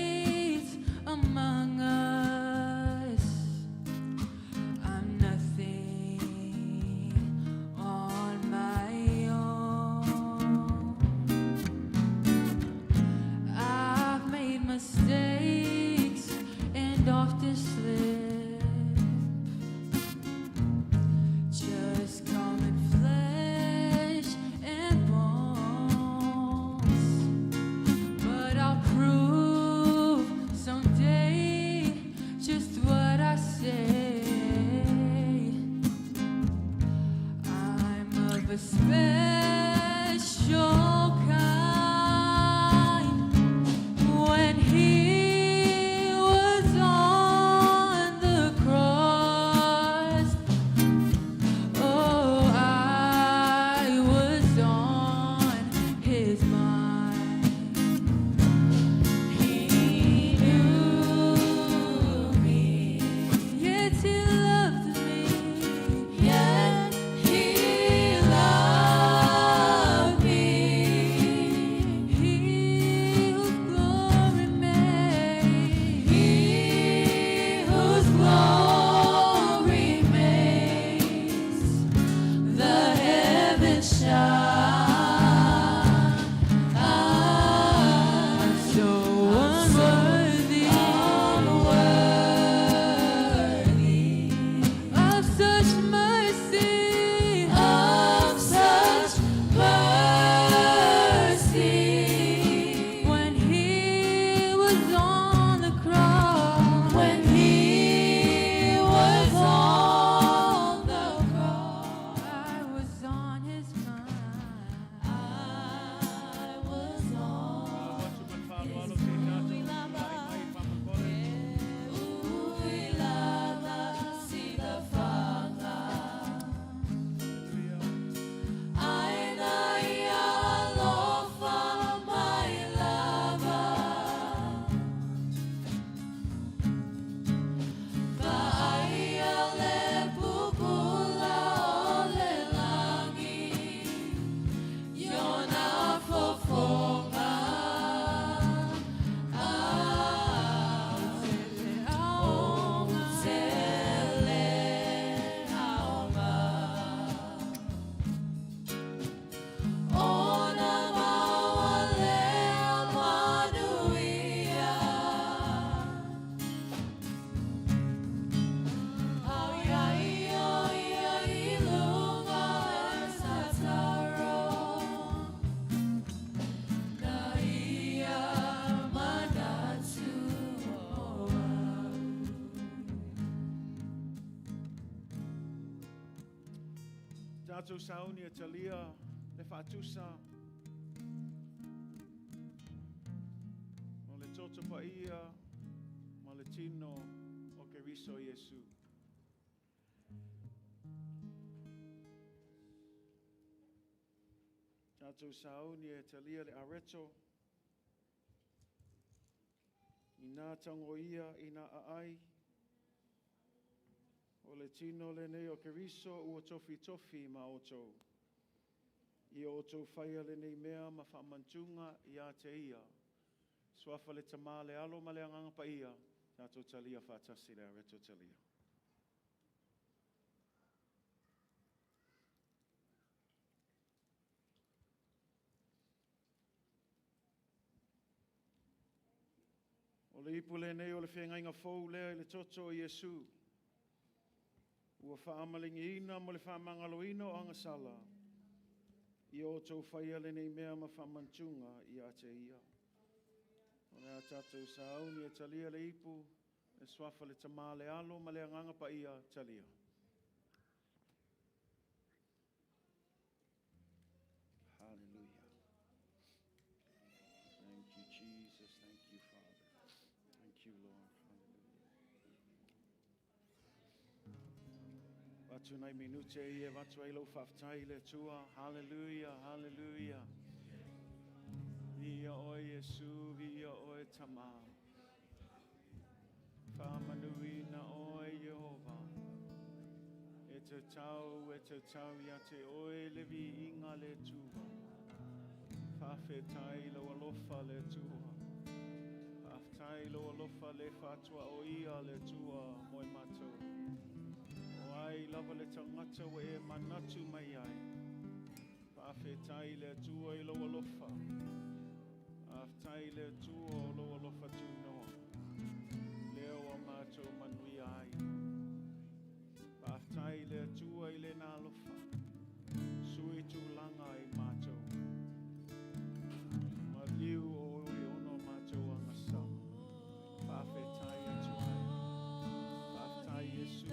Speaker 4: tātou sauni e talia le whātusa. O le toto pa ia, ma le tino o ke riso Iesu. Tātou sauni e talia le areto. I nā tango ia, i nā aai. O le tino le nei o ke riso ua tofi tofi ma o tau. I o tau whaia le nei mea ma whamantunga i a te ia. Swafa le tama le alo ma le anganga pa ia. Tātou talia whātasi le areto talia. O le ipu le nei o le whengainga fōu lea i le toto o Iesu. Ua whaamalingi ina mo le whaamangaloina o angasala. I o tau whaia le nei mea ma whamantunga i a te ia. O nea tātou sauni e talia le ipu, e swafa le tama le alo ma le anganga pa ia talia. Hallelujah. Thank you, Jesus. Thank you, Father. Thank you, Lord. Hallelujah. Watu nei minute i e watu ai lau whaftai le tua. Hallelujah, hallelujah. Via o Yesu, via o tama. Whamanuina o Jehova. E te tau ia te oe levi inga le tua. Whawhetai lau alofa le tua. Whawhetai lau alofa le whatua o ia le tua moi matou. Ai lava le tangata wa e manatu mai ai. Whawhetai le tua i lo alofa. Whawhetai le tua o lo alofa tu noa. Leo a mātou manui ai. Whawhetai le tua i le nā alofa. Sui tu langa i mātou. Ma liu o i ono mātou angasa. Whawhetai e tua. Whawhetai Yesu.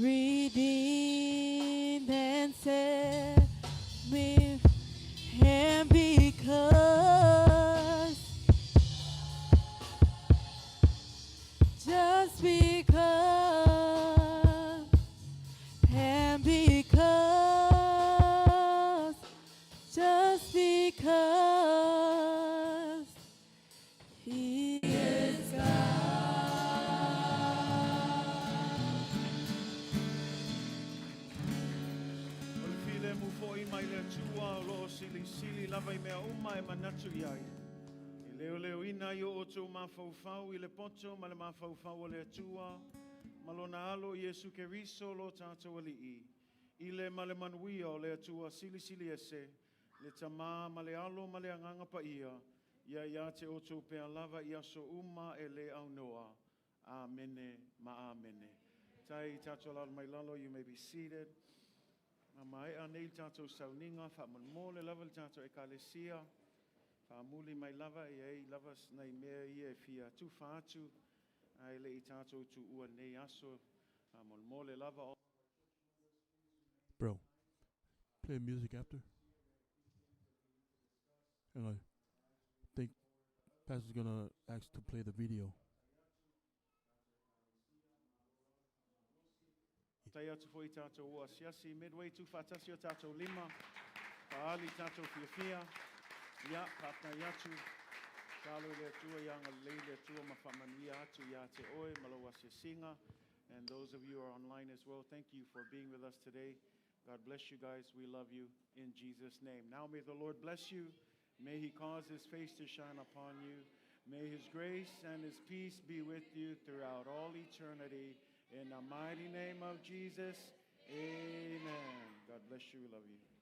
Speaker 5: redeemed and set me, and because, just because, and because, just because He is
Speaker 4: O le file mu fo'i mai le atua o loo sili sili lava I mea uma e manatu iai. I leo leo ina I o tō mafaufau I le poto ma le mafaufau o le atua. Ma lona alo Iesu Keriso lo tātou alii. I le ma le manuia o le atua sili sili ese. Le tamā ma le alo ma le anganga pa ia. Ia te o tō pea lava ia so uma e le au noa. Amene ma amene. Tai tātou lalo mai lalo, you may be seated. Mai anei tātou sauninga, wha le lava le tātou ekalesia, wha muli mai lava I ei lava nei mea I e fia tu whaatu, ai le I tātou tu ua nei aso, le lava o...
Speaker 6: Bro, play music after. And I think Pastor's gonna ask to play the video.
Speaker 4: Tai atu fo I tātou ua siasi, midway tu whatasi o tātou lima, paali tātou fia, ia, pātna iatu, tālo le atua, ianga lei le atua, ma whamanuia atu, ia te oe, malawa se singa, and those of you who are online as well, thank you for being with us today. God bless you guys, we love you, in Jesus' name. Now may the Lord bless you, may He cause His face to shine upon you, may His grace and His peace be with you throughout all eternity. In the mighty name of Jesus, amen. God bless you. We love you.